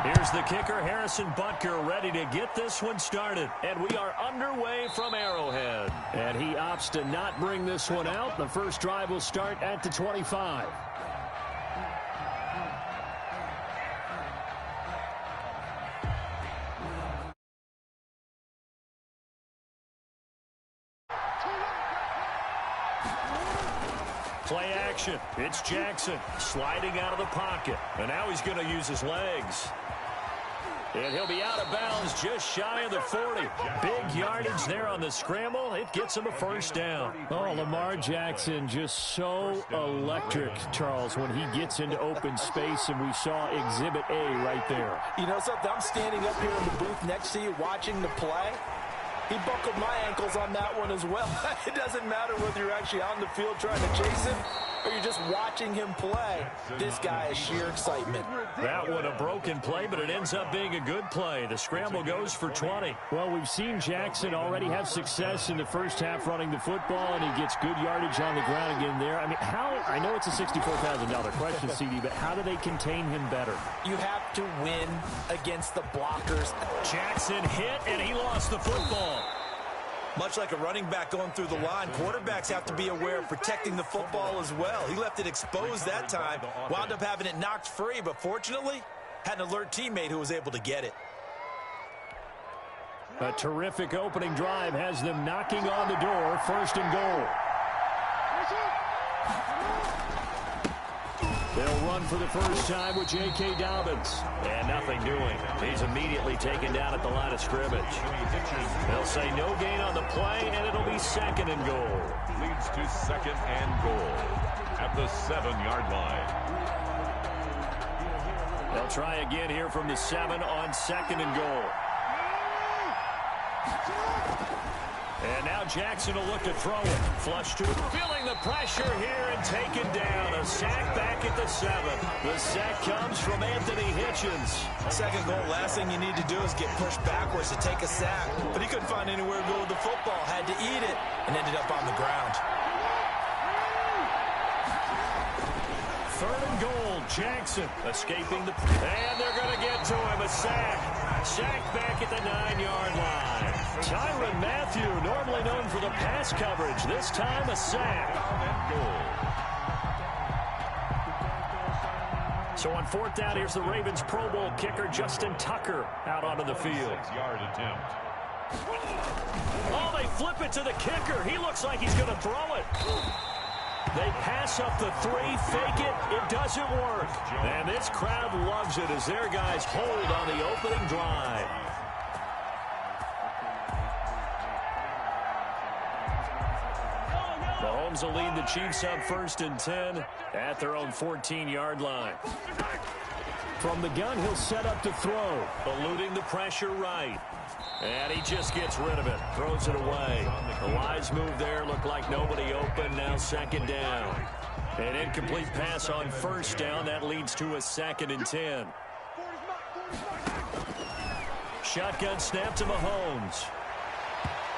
Here's the kicker, Harrison Butker, ready to get this one started. And we are underway from Arrowhead. And he opts to not bring this one out. The first drive will start at the 25. Play action. It's Jackson sliding out of the pocket. And now he's going to use his legs. And he'll be out of bounds just shy of the 40. Big yardage there on the scramble. It gets him a first down. Oh, Lamar Jackson just so electric, Charles, when he gets into open space, and we saw Exhibit A right there. You know something? I'm standing up here in the booth next to you watching the play. He buckled my ankles on that one as well. It doesn't matter whether you're actually on the field trying to chase him or you're just watching him play. This guy is sheer excitement. That one a broken play, but it ends up being a good play. The scramble goes for 20. Well, we've seen Jackson already have success in the first half running the football, and he gets good yardage on the ground again there. I mean, I know it's a $64,000 question, CD, but how do they contain him better? You have to win against the blockers. Jackson hit, and he lost the football. Much like a running back going through the line, quarterbacks have to be aware of protecting the football as well. He left it exposed that time, wound up having it knocked free, but fortunately, had an alert teammate who was able to get it. A terrific opening drive has them knocking on the door, first and goal. They'll run for the first time with J.K. Dobbins. And nothing doing. He's immediately taken down at the line of scrimmage. They'll say no gain on the play, and it'll be second and goal. Leads to second and goal at the 7-yard line. They'll try again here from the 7 on second and goal. And now Jackson will look to throw it. Flush to it. Feeling the pressure here and taken down. A sack back at the 7. The sack comes from Anthony Hitchens. Second goal, last thing you need to do is get pushed backwards to take a sack. But he couldn't find anywhere to go with the football. Had to eat it and ended up on the ground. Third and goal, Jackson escaping the... And they're going to get to him. A sack. Sack back at the 9-yard line. Tyrann Mathieu, normally known for the pass coverage. This time a sack. So on fourth down, here's the Ravens Pro Bowl kicker, Justin Tucker, out onto the field. 6-yard attempt. Oh, they flip it to the kicker. He looks like he's going to throw it. They pass up the 3, fake it. It doesn't work. And this crowd loves it as their guys hold on the opening drive. Mahomes will lead the Chiefs up first and 10 at their own 14-yard line. From the gun, he'll set up to throw. Eluding the pressure right. And he just gets rid of it. Throws it away. The wise move there. Looked like nobody open. Now second down. An incomplete pass on first down. That leads to a second and 10. Shotgun snap to Mahomes.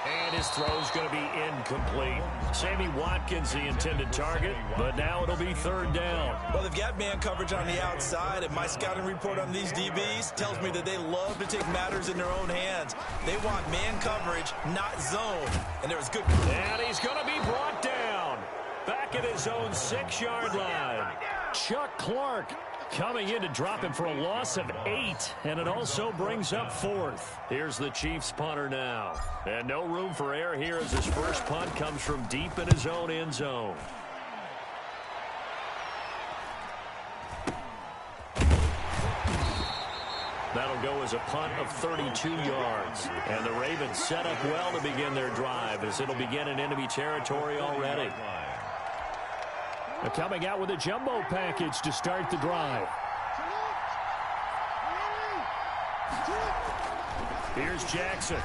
And his throw's going to be incomplete. Sammy Watkins, the intended target, but now it'll be third down. Well, they've got man coverage on the outside, and my scouting report on these DBs tells me that they love to take matters in their own hands. They want man coverage, not zone. And there was good... And he's going to be brought down. Back at his own 6-yard line. Chuck Clark coming in to drop him for a loss of 8, and it also brings up fourth. Here's the Chiefs punter now. And no room for error here as his first punt comes from deep in his own end zone. That'll go as a punt of 32 yards. And the Ravens set up well to begin their drive as it'll begin in enemy territory already. They're coming out with a jumbo package to start the drive. Here's Jackson.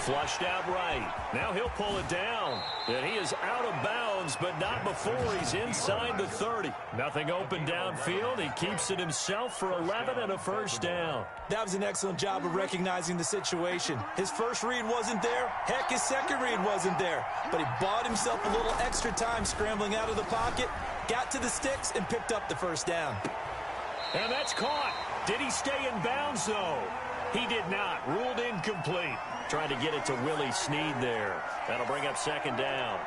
Flushed out right. Now he'll pull it down. And he is out of bounds, but not before he's inside the 30. Nothing open downfield. He keeps it himself for 11 and a first down. That was an excellent job of recognizing the situation. His first read wasn't there. Heck, his second read wasn't there. But he bought himself a little extra time scrambling out of the pocket, got to the sticks, and picked up the first down. And that's caught. Did he stay in bounds, though? He did not. Ruled incomplete. Trying to get it to Willie Snead there. That'll bring up second down.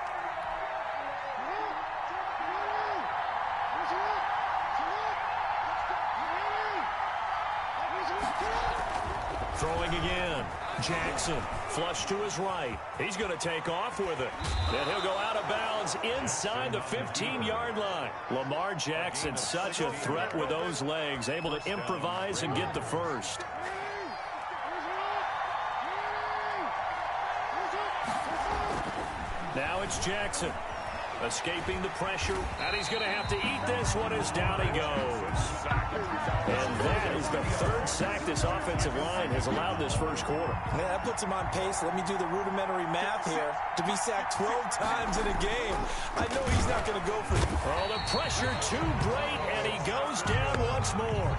Throwing again. Jackson, flush to his right. He's going to take off with it. Then he'll go out of bounds inside the 15-yard line. Lamar Jackson, such a threat with those legs, able to improvise and get the first. Now it's Jackson. Escaping the pressure, and he's going to have to eat this one as down he goes. And that is the third sack this offensive line has allowed this first quarter. Man, that puts him on pace. Let me do the rudimentary math here. To be sacked 12 times in a game, I know he's not going to go for it. Oh, the pressure too great, and he goes down once more.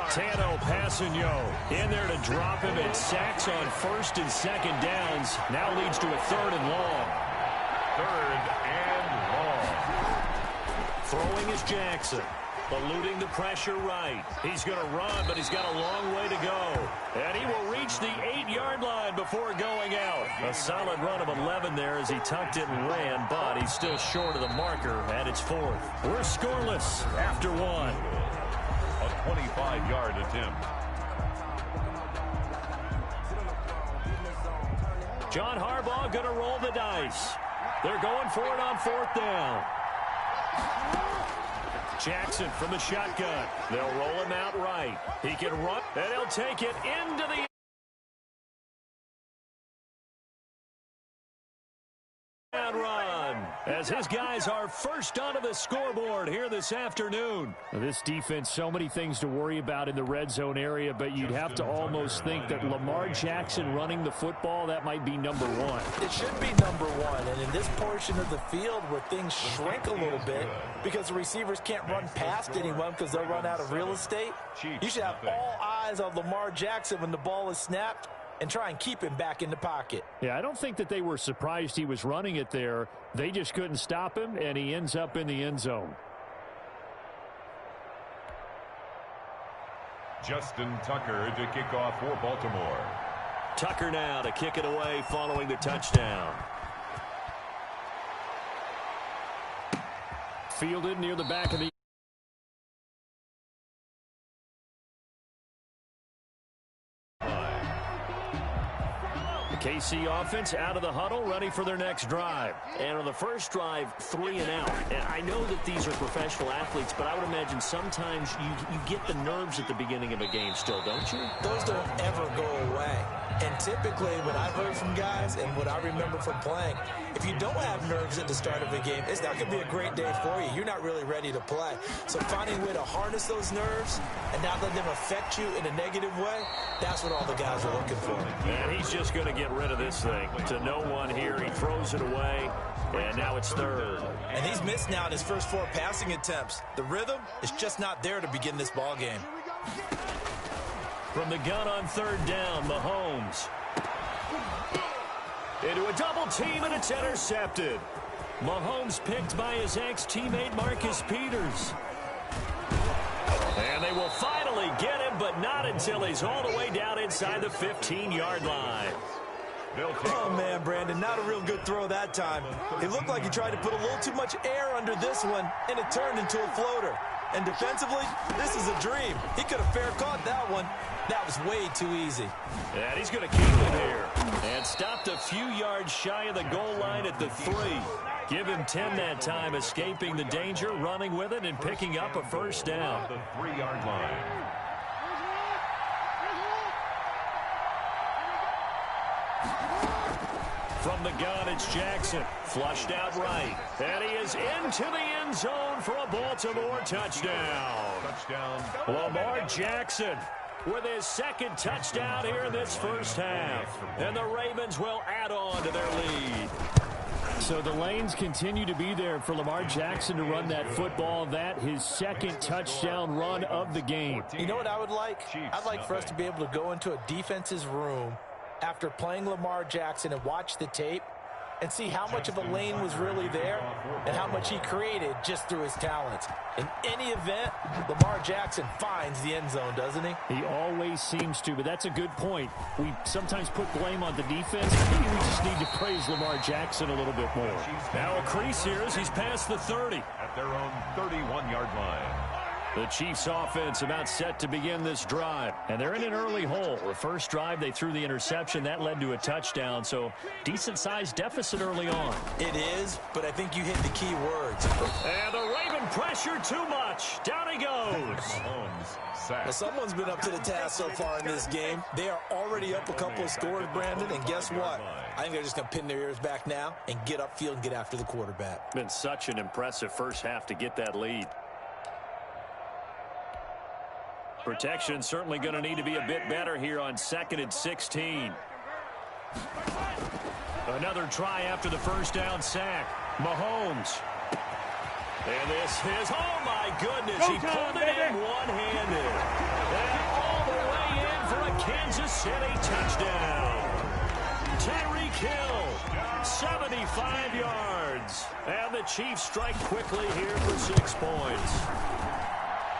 Tano Passanio in there to drop him, and sacks on first and second downs. Now leads to a third and long. Third and long. Throwing is Jackson. Eluding the pressure right. He's going to run, but he's got a long way to go. And he will reach the 8-yard line before going out. A solid run of 11 there as he tucked it and ran, but he's still short of the marker, and it's fourth. We're scoreless after one. A 25-yard attempt. John Harbaugh going to roll the dice. They're going for it on fourth down. Jackson from the shotgun. They'll roll him out right. He can run, and he'll take it into the run as his guys are first onto the scoreboard here this afternoon. This defense, so many things to worry about in the red zone area, but you'd have to almost think that Lamar Jackson running the football, that might be number one. It should be number one, and in this portion of the field where things shrink a little bit because the receivers can't run past anyone because they'll run out of real estate, you should have all eyes on Lamar Jackson when the ball is snapped and try and keep him back in the pocket. Yeah, I don't think that they were surprised he was running it there. They just couldn't stop him, and he ends up in the end zone. Justin Tucker to kick off for Baltimore. Tucker now to kick it away following the touchdown. Fielded near the back of the KC offense out of the huddle, ready for their next drive. And on the first drive, 3 and out. And I know that these are professional athletes, but I would imagine sometimes you get the nerves at the beginning of a game still, don't you? Those don't ever go away. And typically, when I've heard from guys and what I remember from playing, if you don't have nerves at the start of a game, it's not going to be a great day for you. You're not really ready to play. So finding a way to harness those nerves and not let them affect you in a negative way, that's what all the guys are looking for. And he's just going to get rid of this thing. To no one here, he throws it away, and now it's third. And he's missed now in his first 4 passing attempts. The rhythm is just not there to begin this ball game. From the gun on third down, Mahomes. Into a double team, and it's intercepted. Mahomes picked by his ex-teammate Marcus Peters. And they will finally get him, but not until he's all the way down inside the 15-yard line. Oh, man, Brandon, not a real good throw that time. It looked like he tried to put a little too much air under this one, and it turned into a floater. And defensively, this is a dream. He could have fair caught that one. That was way too easy. And he's going to keep it here. And stopped a few yards shy of the goal line at the 3. Give him 10 that time, escaping the danger, running with it, and picking up a first down. The 3-yard line. From the gun, it's Jackson. Flushed out right. And he is into the end zone for a Baltimore touchdown. Touchdown. Lamar Jackson with his second touchdown here in this first half. And the Ravens will add on to their lead. So the lanes continue to be there for Lamar Jackson to run that football. That his second touchdown run of the game. You know what I would like? I'd like for us to be able to go into a defense's room after playing Lamar Jackson and watch the tape and see how much of a lane was really there and how much he created just through his talents. In any event, Lamar Jackson finds the end zone, doesn't he? He always seems to, but that's a good point. We sometimes put blame on the defense. Maybe we just need to praise Lamar Jackson a little bit more. Now a crease here as he's past the 30. At their own 31-yard line. The Chiefs offense about set to begin this drive. And they're in an early hole. The first drive, they threw the interception. That led to a touchdown, so decent-sized deficit early on. It is, but I think you hit the key words. And the Raven pressure too much. Down he goes. Well, someone's been up to the task so far in this game. They are already up a couple of scores, Brandon, and guess what? I think they're just going to pin their ears back now and get upfield and get after the quarterback. Been such an impressive first half to get that lead. Protection certainly going to need to be a bit better here on 2nd and 16. Another try after the first down sack. Mahomes. And this is, oh my goodness, he pulled it in one-handed. And all the way in for a Kansas City touchdown. Tyreek Hill, 75 yards. And the Chiefs strike quickly here for 6 points.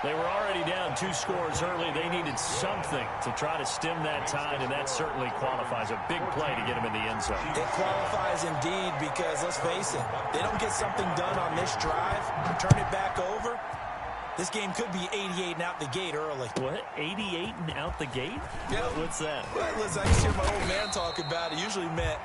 They were already down 2 scores early. They needed something to try to stem that tide, and that certainly qualifies. A big play to get them in the end zone. It qualifies indeed because, let's face it, they don't get something done on this drive, turn it back over, this game could be 88 and out the gate early. What? 88 and out the gate? Yeah. What's that? Well, listen, I used to hear my old man talk about it. Usually meant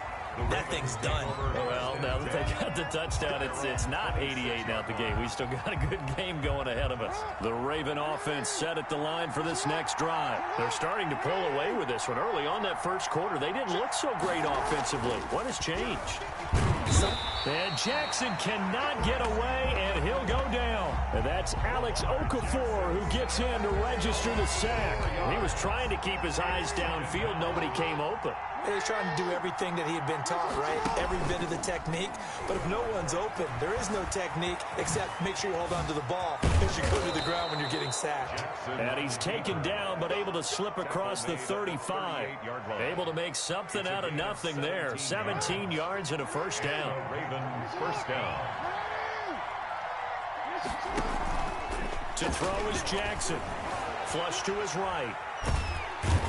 that thing's done. Well, now that they got the touchdown, it's not 88 and out the gate. We still got a good game going ahead of us. The Raven offense set at the line for this next drive. They're starting to pull away with this one. Early on that first quarter, they didn't look so great offensively. What has changed? And Jackson cannot get away, and he'll go down. And that's Alex Okafor who gets in to register the sack. He was trying to keep his eyes downfield. Nobody came open. He was trying to do everything that he had been taught, right? Every bit of the technique. But if no one's open, there is no technique except make sure you hold on to the ball as you go to the ground when you're getting sacked. And he's taken down, but able to slip across the 35. Able to make something out of nothing there. 17 yards and a first down. Ravens first down. To throw is Jackson. Flush to his right.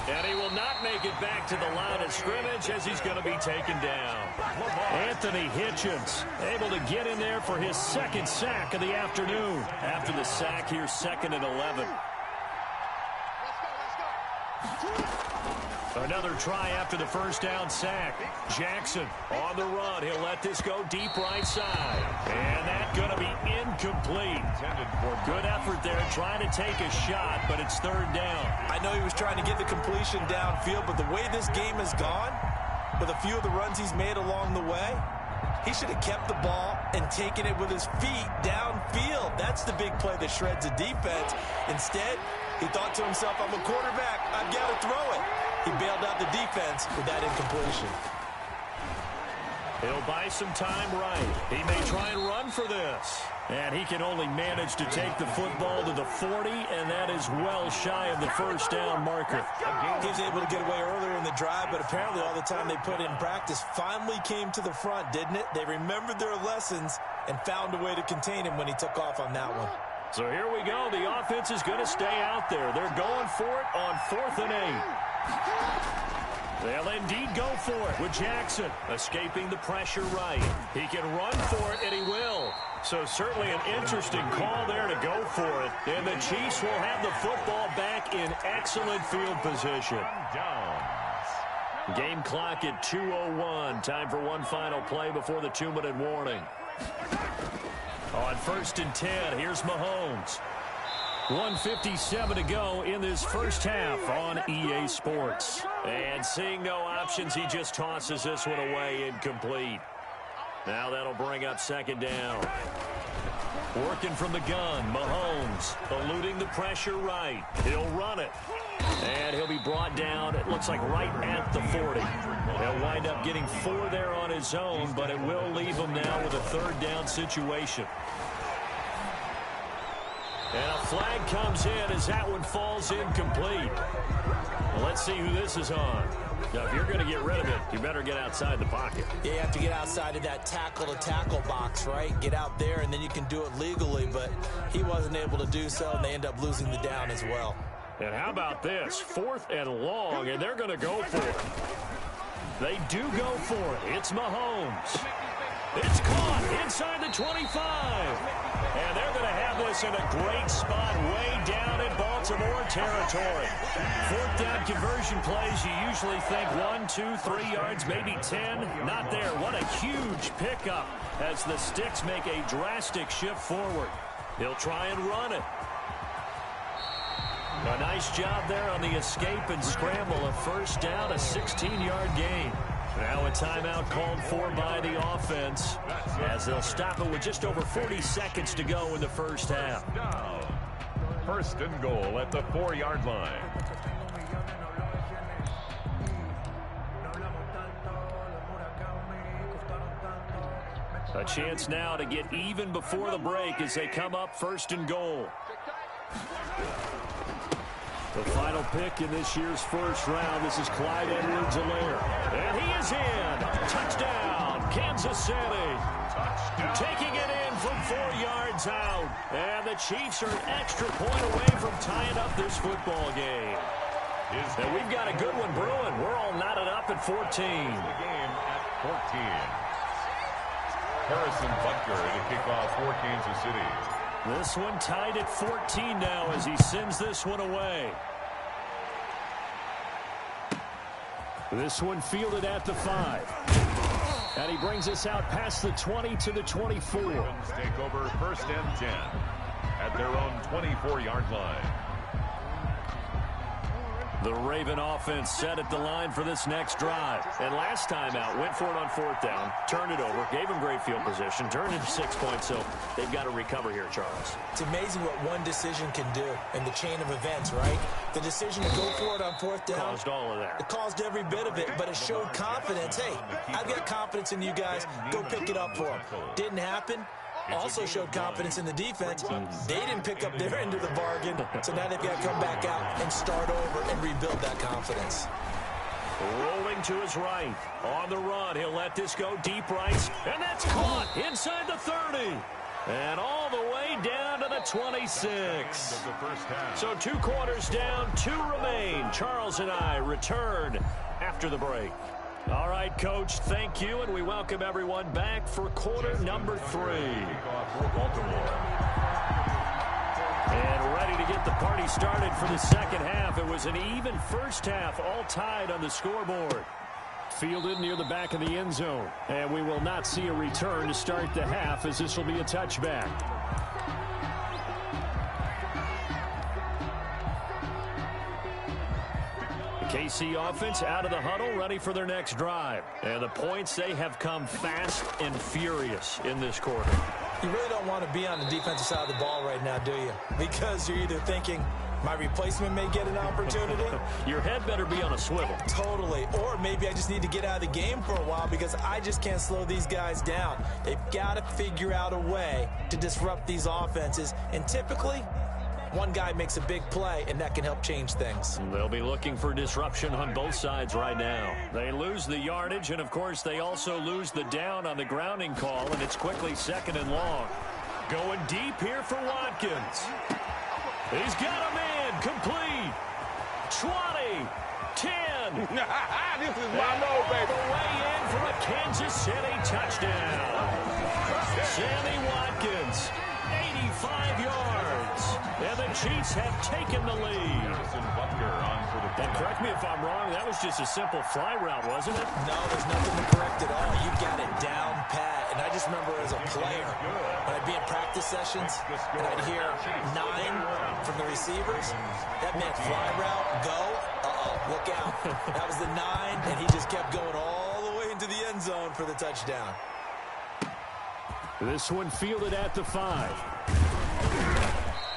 And he will not make it back to the line of scrimmage as he's going to be taken down. Anthony Hitchens able to get in there for his second sack of the afternoon. After the sack, here's 2nd and 11. Another try after the first down sack. Jackson on the run. He'll let this go deep right side. And that's going to be incomplete. Good effort there trying to take a shot, but it's 3rd down. I know he was trying to get the completion downfield, but the way this game has gone, with a few of the runs he's made along the way, he should have kept the ball and taken it with his feet downfield. That's the big play that shreds a defense. Instead, he thought to himself, I'm a quarterback. I've got to throw it. He bailed out the defense with that incompletion. He'll buy some time right. He may try and run for this. And he can only manage to take the football to the 40, and that is well shy of the first down marker. He was able to get away earlier in the drive, but apparently all the time they put in practice finally came to the front, didn't it? They remembered their lessons and found a way to contain him when he took off on that one. So here we go. The offense is going to stay out there. They're going for it on 4th and 8. They'll indeed go for it with Jackson escaping the pressure right. He can run for it, and he will. So certainly an interesting call there to go for it. And the Chiefs will have the football back in excellent field position. Game clock at 2:01. Time for one final play before the 2-minute warning. On 1st and 10, here's Mahomes. 1:57 to go in this first half on EA Sports. And seeing no options, he just tosses this one away incomplete. Now that'll bring up 2nd down. Working from the gun, Mahomes eluding the pressure right. He'll run it. And he'll be brought down, it looks like right at the 40. He'll wind up getting 4 there on his own, but it will leave him now with a third down situation. And a flag comes in as that one falls incomplete. Well, let's see who this is on. Now, if you're going to get rid of it, you better get outside the pocket. Yeah, you have to get outside of that tackle-to-tackle box, right? Get out there, and then you can do it legally, but he wasn't able to do so, and they end up losing the down as well. And how about this? 4th and long, and they're going to go for it. They do go for it. It's Mahomes. It's caught inside the 25. And they're going to have this in a great spot way down in Baltimore territory. 4th down conversion plays, you usually think 1, 2, 3 yards, maybe 10. Not there. What a huge pickup as the Sticks make a drastic shift forward. He'll try and run it. A nice job there on the escape and scramble. A first down, a 16-yard gain. Now a timeout called for by the offense as they'll stop it with just over 40 seconds to go in the first half. Down. 1st and goal at the 4-yard line. A chance now to get even before the break as they come up 1st and goal. The final pick in this year's first round. This is Clyde Edwards-Helaire. And he is in. Touchdown, Kansas City. Touchdown. Taking it in from 4 yards out. And the Chiefs are an extra point away from tying up this football game. And we've got a good one brewing. We're all knotted up at 14. The game at 14. Harrison Butker to kick off for Kansas City. This one tied at 14 now as he sends this one away. This one fielded at the 5. And he brings us out past the 20 to the 24. Ravens take over 1st and 10 at their own 24-yard line. The Raven offense set at the line for this next drive. And last time out, went for it on 4th down, turned it over, gave them great field position, turned into 6 points, so they've got to recover here, Charles. It's amazing what one decision can do in the chain of events, right? The decision to go for it on 4th down. Caused all of that. It caused every bit of it, but it showed confidence. Hey, I've got confidence in you guys. Go pick it up for them. Didn't happen. Also showed confidence in the defense. They didn't pick up their end of the bargain, so now they've got to come back out and start over and rebuild that confidence. Rolling to his right. On the run, he'll let this go deep right. And that's caught inside the 30. And all the way down to the 26. So 2 quarters down, 2 remain. Charles and I return after the break. All right, Coach, thank you, and we welcome everyone back for quarter number 3. And ready to get the party started for the second half. It was an even first half, all tied on the scoreboard. Fielded near the back of the end zone. And we will not see a return to start the half as this will be a touchback. KC offense out of the huddle, ready for their next drive. And the points, they have come fast and furious in this quarter. You really don't want to be on the defensive side of the ball right now, do you? Because you're either thinking, my replacement may get an opportunity. Your head better be on a swivel. Totally. Or maybe I just need to get out of the game for a while because I just can't slow these guys down. They've got to figure out a way to disrupt these offenses. And typically, one guy makes a big play, and that can help change things. They'll be looking for disruption on both sides right now. They lose the yardage, and, of course, they also lose the down on the grounding call, and it's quickly 2nd and long. Going deep here for Watkins. He's got a man complete. 20, 10. This is my low, baby. All the way in for a Kansas City touchdown. Sammy Watkins, 85 yards. And the Chiefs have taken the lead. Harrison Butker on for the And correct me if I'm wrong, that was just a simple fly route, wasn't it? No, there's nothing to correct at all. You got it down pat. And I just remember as a player, when I'd be in practice sessions, and I'd hear 9 from the receivers, that meant fly route, go, look out. That was the 9, and he just kept going all the way into the end zone for the touchdown. This one fielded at the 5.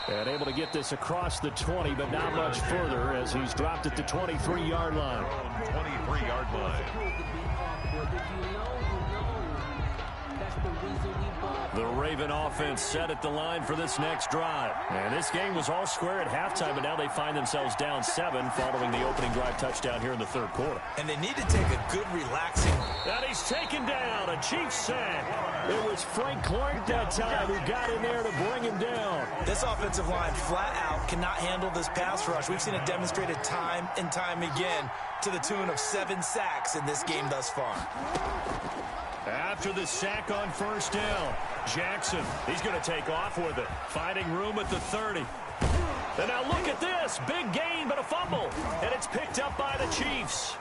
And able to get this across the 20, but not much further as he's dropped at the 23-yard line. 23-yard line. The Raven offense set at the line for this next drive. And this game was all square at halftime, but now they find themselves down 7 following the opening drive touchdown here in the third quarter. And they need to take a good relaxing. And he's taken down, a Chiefs sack. It was Frank Clark that time who got in there to bring him down. This offensive line flat out cannot handle this pass rush. We've seen it demonstrated time and time again to the tune of 7 sacks in this game thus far. After the sack on first down, Jackson, he's going to take off with it, finding room at the 30. And now look at this, big gain but a fumble, and it's picked up by the Chiefs.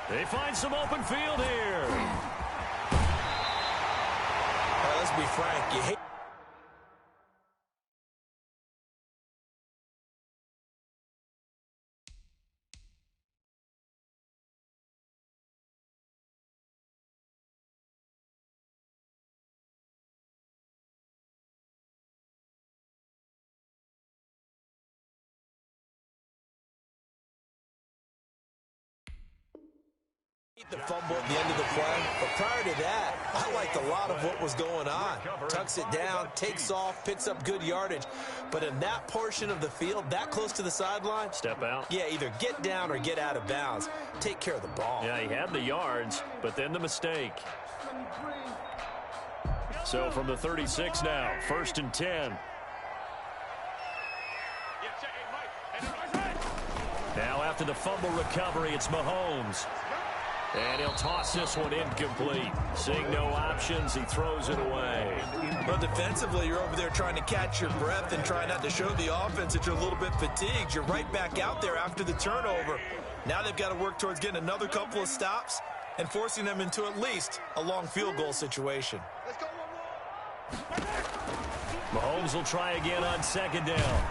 They find some open field here. Let's be frank, you hate the fumble at the end of the play, but prior to that, I liked a lot of what was going on. Tucks it down, takes off, picks up good yardage, but in that portion of the field, that close to the sideline, step out. Yeah, either get down or get out of bounds. Take care of the ball. Yeah, he had the yards, but then the mistake. So from the 36 now, 1st and 10. Now after the fumble recovery, it's Mahomes. And he'll toss this one incomplete. Seeing no options, he throws it away. Well, defensively, you're over there trying to catch your breath and try not to show the offense that you're a little bit fatigued. You're right back out there after the turnover. Now they've got to work towards getting another couple of stops and forcing them into at least a long field goal situation. Mahomes will try again on 2nd down.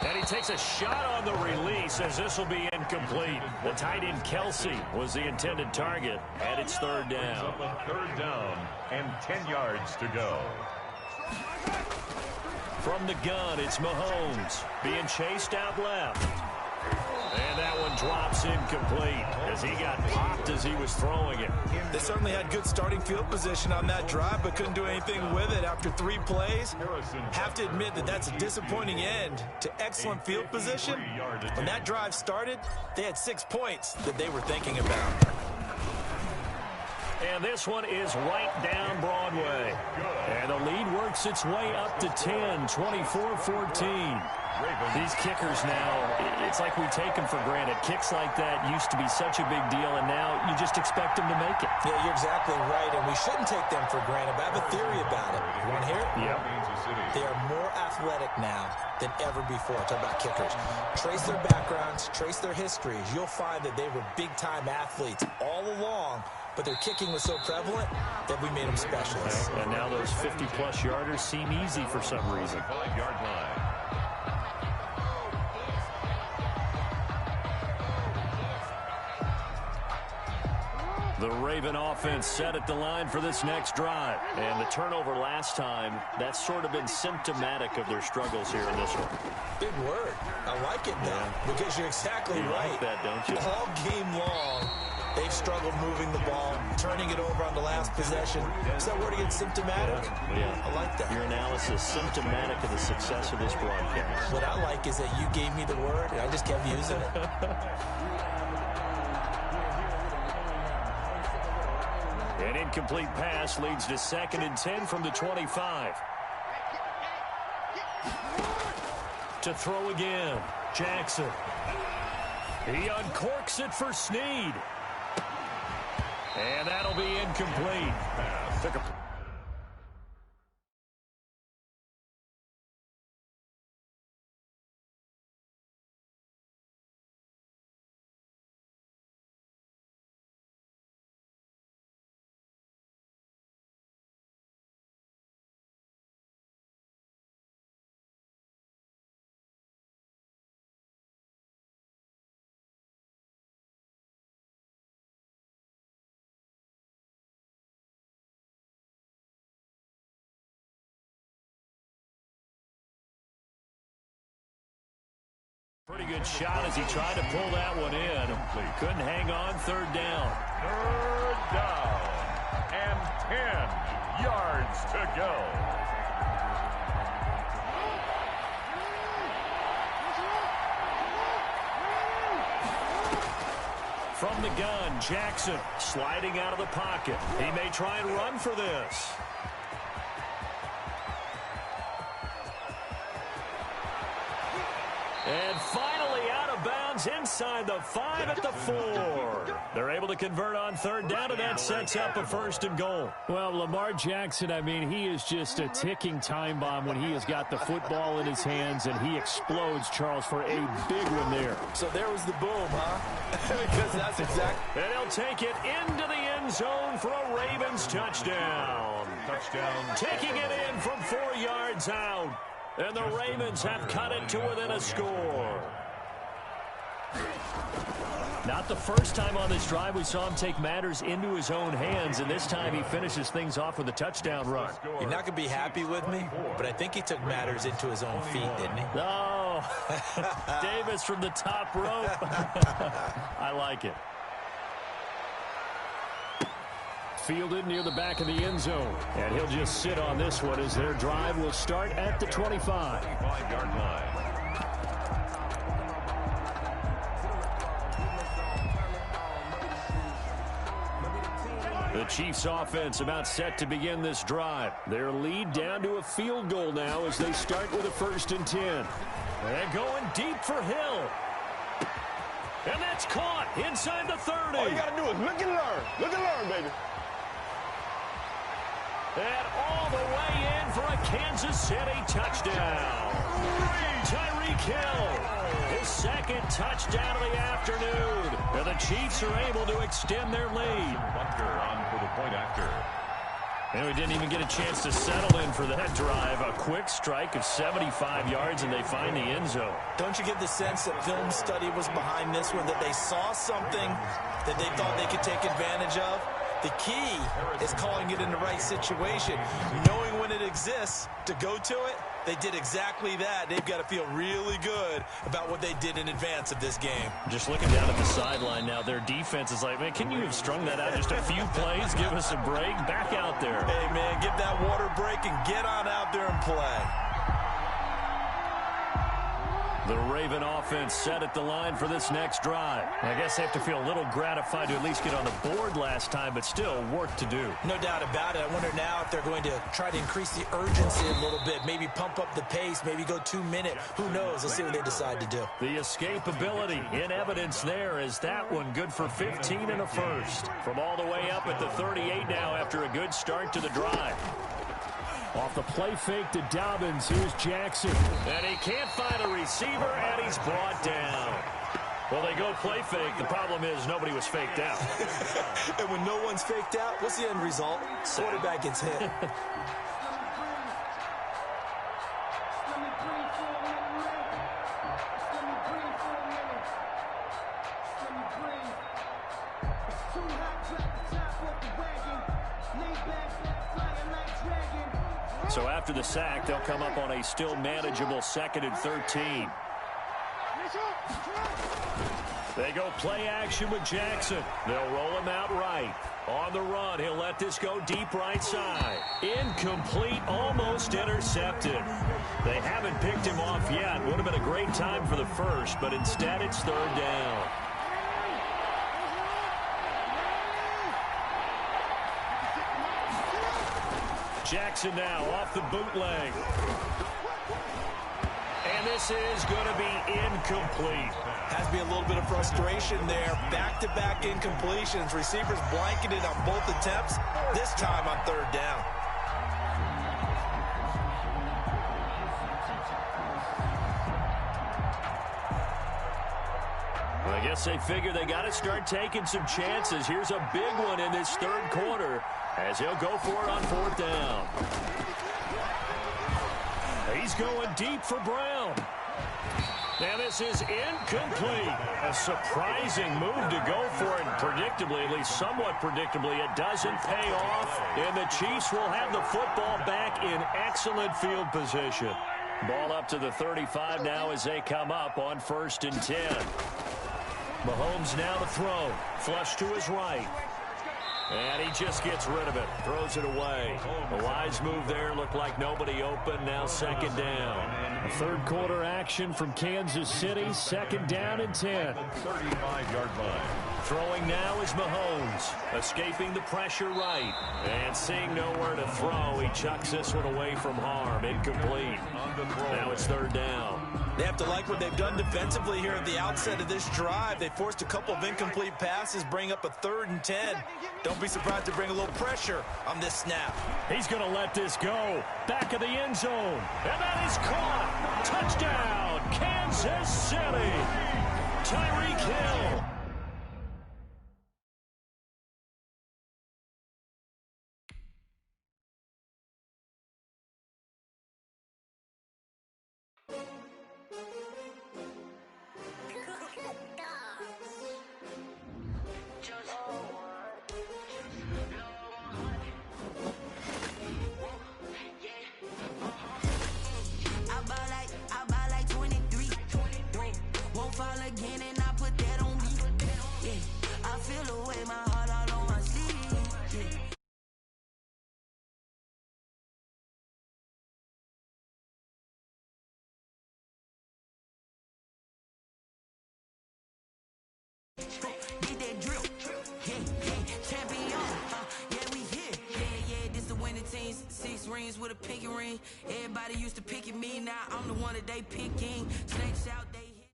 And he takes a shot on the release as this will be incomplete. The tight end Kelsey was the intended target, and it's 3rd down. 3rd down and 10 yards to go. From the gun, it's Mahomes being chased out left. And that one drops incomplete as he got popped as he was throwing it. They certainly had good starting field position on that drive, but couldn't do anything with it after 3 plays. Have to admit that that's a disappointing end to excellent field position. When that drive started, they had 6 points that they were thinking about. And this one is right down Broadway. And the lead works its way up to 10, 24-14. These kickers now, it's like we take them for granted. Kicks like that used to be such a big deal, and now you just expect them to make it. Yeah, you're exactly right, and we shouldn't take them for granted, but I have a theory about it. You want to hear it? Yeah. They are more athletic now than ever before. Talk about kickers. Trace their backgrounds, trace their histories. You'll find that they were big-time athletes all along, but their kicking was so prevalent that we made them specialists. And now those 50-plus yarders seem easy for some reason. 5-yard line. The Raven offense set at the line for this next drive. And the turnover last time, that's sort of been symptomatic of their struggles here in this one. Big word. I like it now because you're exactly right. Like that, don't you? All game long, they've struggled moving the ball, turning it over on the last possession. Is that word again, symptomatic? Yeah. I like that. Your analysis, symptomatic of the success of this broadcast. What I like is that you gave me the word, and I just kept using it. An incomplete pass leads to 2nd and 10 from the 25. To throw again, Jackson. He uncorks it for Snead. And that'll be incomplete. Took a Pretty good shot as he tried to pull that one in. Couldn't hang on. Third down. Third down. And 10 yards to go. From the gun, Jackson sliding out of the pocket. He may try and run for this. And finally out of bounds inside the 5 at the 4. They're able to convert on third down, and that sets up a 1st and goal. Well, Lamar Jackson, I mean, he is just a ticking time bomb when he has got the football in his hands, and he explodes, Charles, for a big one there. So there was the boom, huh? Because that's exactly. And he'll take it into the end zone for a Ravens touchdown. Taking it in from 4 yards out. And the Ravens have cut it to within a score. Not the first time on this drive we saw him take matters into his own hands, and this time he finishes things off with a touchdown run. You're not going to be happy with me, but I think he took matters into his own feet, didn't he? No. Davis from the top rope. I like it. Fielded near the back of the end zone. And he'll just sit on this one as their drive will start at the 25. 25-yard line. The Chiefs offense about set to begin this drive. Their lead down to a field goal now as they start with a 1st and 10. And going deep for Hill. And that's caught inside the 30. All you got to do is look and learn. Look and learn, baby. And all the way in for a Kansas City touchdown. Tyreek Hill, his 2nd touchdown of the afternoon. And the Chiefs are able to extend their lead. Butker on for the point after. And we didn't even get a chance to settle in for that drive. A quick strike of 75 yards, and they find the end zone. Don't you get the sense that film study was behind this one, that they saw something that they thought they could take advantage of? The key is calling it in the right situation, knowing when it exists to go to it. They did exactly that. They've got to feel really good about what they did in advance of this game. Just looking down at the sideline now, their defense is like, man, can you have strung that out just a few plays? Give us a break. Back out there. Hey, man, get that water break and get on out there and play. The Raven offense set at the line for this next drive. I guess they have to feel a little gratified to at least get on the board last time, but still work to do. No doubt about it. I wonder now if they're going to try to increase the urgency a little bit, maybe pump up the pace, maybe go 2 minute. Who knows? Let's see what they decide to do. The escapability in evidence there is that one good for 15 and a 1st. From all the way up at the 38 now after a good start to the drive. Off the play fake to Dobbins, here's Jackson. And he can't find a receiver, and he's brought down. Well, they go play fake. The problem is nobody was faked out. And when no one's faked out, what's the end result? Quarterback gets hit. So after the sack, they'll come up on a still manageable 2nd and 13. They go play action with Jackson. They'll roll him out right. On the run, he'll let this go deep right side. Incomplete, almost intercepted. They haven't picked him off yet. Would have been a great time for the 1st, but instead it's 3rd down. Jackson now off the bootleg. And this is going to be incomplete. Has to be a little bit of frustration there. Back-to-back incompletions. Receivers blanketed on both attempts, this time on 3rd down. Well, I guess they figure they got to start taking some chances. Here's a big one in this 3rd quarter as he'll go for it on 4th down. He's going deep for Brown. And this is incomplete. A surprising move to go for it. Predictably, at least somewhat predictably, it doesn't pay off. And the Chiefs will have the football back in excellent field position. Ball up to the 35 now as they come up on 1st and 10. Mahomes now to throw. Flush to his right. And he just gets rid of it. Throws it away. A wise move there. Looked like nobody open. Now 2nd down. Third quarter action from Kansas City. 2nd down and 10. 35-yard line. Throwing now is Mahomes. Escaping the pressure right. And seeing nowhere to throw, he chucks this one away from harm. Incomplete. Now it's 3rd down. They have to like what they've done defensively here at the outset of this drive. They forced a couple of incomplete passes, bring up a 3rd and 10. Don't be surprised to bring a little pressure on this snap. He's going to let this go. Back of the end zone. And that is caught. Touchdown, Kansas City. Tyreek Hill. Get that drip, champion, yeah, we here, yeah, this the winning team, 6 rings with a pinky ring, everybody used to pick at me, now I'm the one that they picking, snakes out, they hit.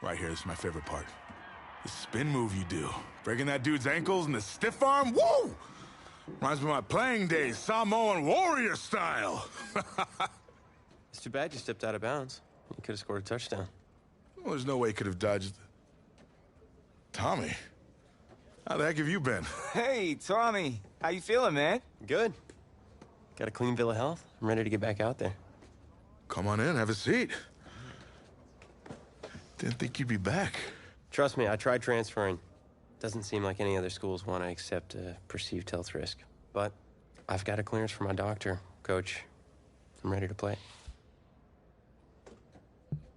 Right here, this is my favorite part. The spin move you do. Breaking that dude's ankles and the stiff arm, woo! Reminds me of my playing days, Samoan warrior style. It's too bad you stepped out of bounds. You could have scored a touchdown. Well, there's no way he could have dodged. Tommy, how the heck have you been? Hey, Tommy. How you feeling, man? Good. Got a clean bill of health. I'm ready to get back out there. Come on in, have a seat. Didn't think you'd be back. Trust me, I tried transferring. Doesn't seem like any other schools want to accept a perceived health risk. But I've got a clearance from my doctor, Coach. I'm ready to play.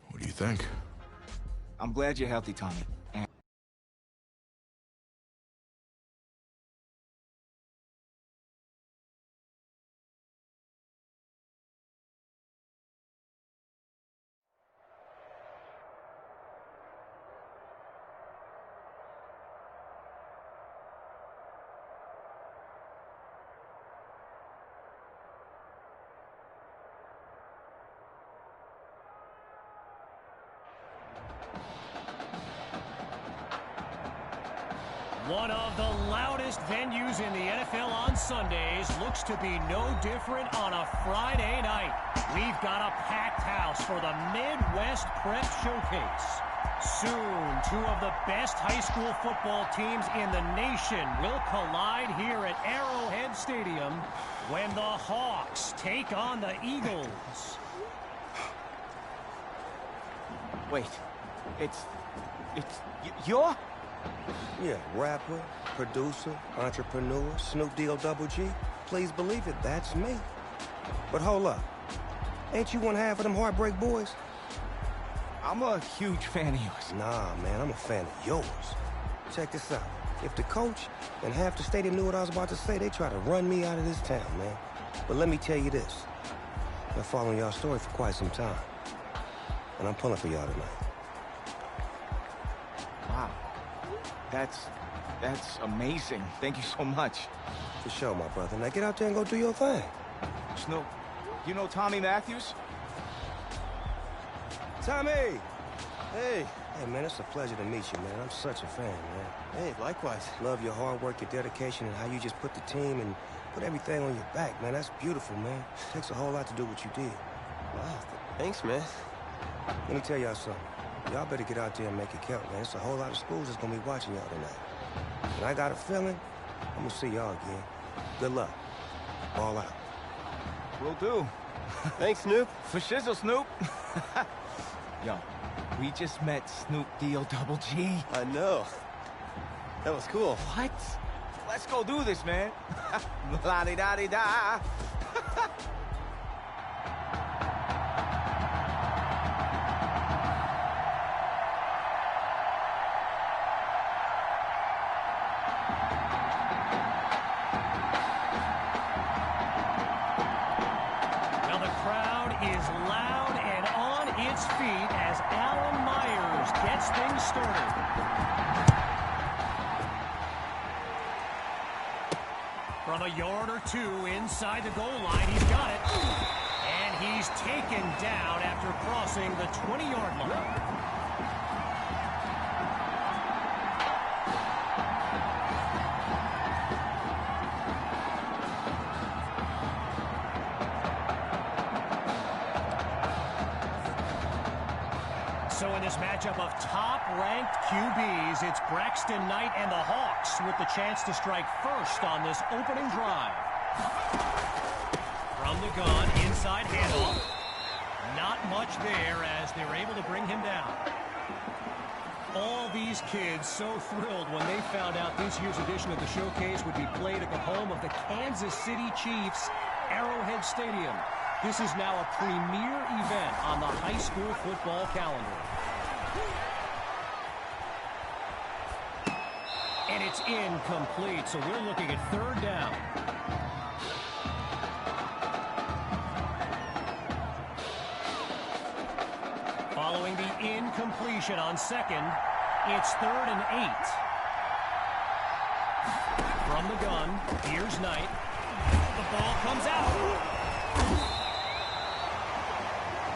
What do you think? I'm glad you're healthy, Tommy. One of the loudest venues in the NFL on Sundays looks to be no different on a Friday night. We've got a packed house for the Midwest Prep Showcase. Soon, 2 of the best high school football teams in the nation will collide here at Arrowhead Stadium when the Hawks take on the Eagles. Wait, you're? Yeah, rapper, producer, entrepreneur, Snoop D-O-double G. Please believe it, that's me. But hold up. Ain't you one half of them Heartbreak Boys? I'm a huge fan of yours. Nah, man, I'm a fan of yours. Check this out. If the coach and half the stadium knew what I was about to say, they try to run me out of this town, man. But let me tell you this. I've been following y'all story for quite some time. And I'm pulling for y'all tonight. Wow. That's amazing. Thank you so much. For sure, my brother. Now get out there and go do your thing. Snoop, you know Tommy Matthews? Tommy! Hey, man, it's a pleasure to meet you, man. I'm such a fan, man. Hey, likewise. Love your hard work, your dedication, and how you just put the team and put everything on your back, man. That's beautiful, man. It takes a whole lot to do what you did. Wow, thanks, man. Let me tell y'all something. Y'all better get out there and make it count, man. It's a whole lot of schools that's gonna be watching y'all tonight. And I got a feeling I'm gonna see y'all again. Good luck. Ball out. Will do. Thanks, Snoop. For shizzle, Snoop. Yo, we just met Snoop D-O-double G. I know. That was cool. What? Let's go do this, man. La-di-da-di-da. Well, the crowd is loud and on its feet as Alan Myers gets things started. From a yard or two inside the goal line, he's got it. And he's taken down after crossing the 20-yard line. So in this matchup of top-ranked QBs, it's Braxton Knight and the Hawks with the chance to strike first on this opening drive. From the gun, inside handoff. Not much there as they were able to bring him down. All these kids so thrilled when they found out this year's edition of the showcase would be played at the home of the Kansas City Chiefs, Arrowhead Stadium. This is now a premier event on the high school football calendar. And it's incomplete, so we're looking at third down. Following the incompletion on second, it's 3rd and 8. From the gun, here's Knight. The ball comes out.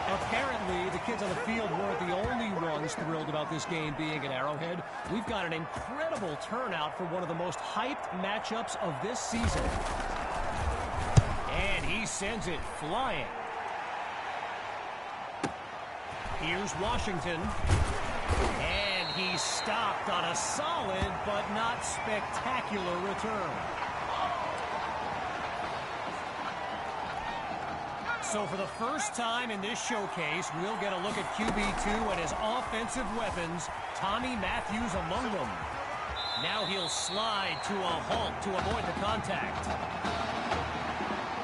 Apparently, the kids on the field weren't the only ones thrilled about this game being at Arrowhead. We've got an incredible turnout for one of the most hyped matchups of this season. And he sends it flying. Here's Washington. And he's stopped on a solid but not spectacular return. So for the first time in this showcase, we'll get a look at QB2 and his offensive weapons, Tommy Matthews among them. Now he'll slide to a halt to avoid the contact.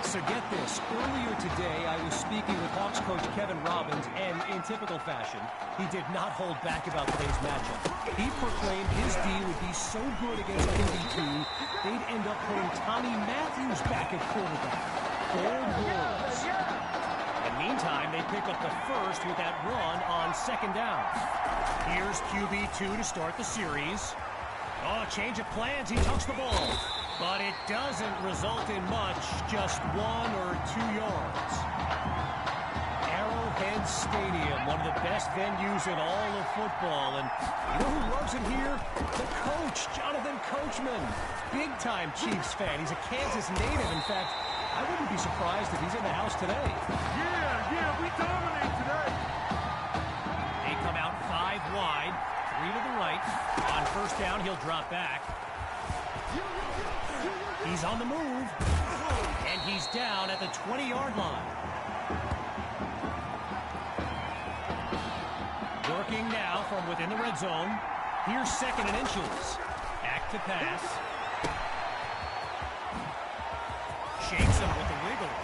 So get this, earlier today I was speaking with Hawks coach Kevin Robbins, and in typical fashion, he did not hold back about today's matchup. He proclaimed his D would be so good against QB2, they'd end up putting Tommy Matthews back at quarterback. Bold words. Meantime, they pick up the first with that run on second down. Here's QB2 to start the series. Oh, change of plans. He tucks the ball. But it doesn't result in much, just 1 or 2 yards. Arrowhead Stadium, one of the best venues in all of football. And you know who loves it here? The coach, Jonathan Coachman. Big-time Chiefs fan. He's a Kansas native. In fact, I wouldn't be surprised if he's in the house today. Yeah, we dominate today. They come out 5 wide, 3 to the right. On first down, he'll drop back. He's on the move. And he's down at the 20-yard line. Working now from within the red zone. Here's 2nd and inches. Back to pass. Shakes him with the wiggle.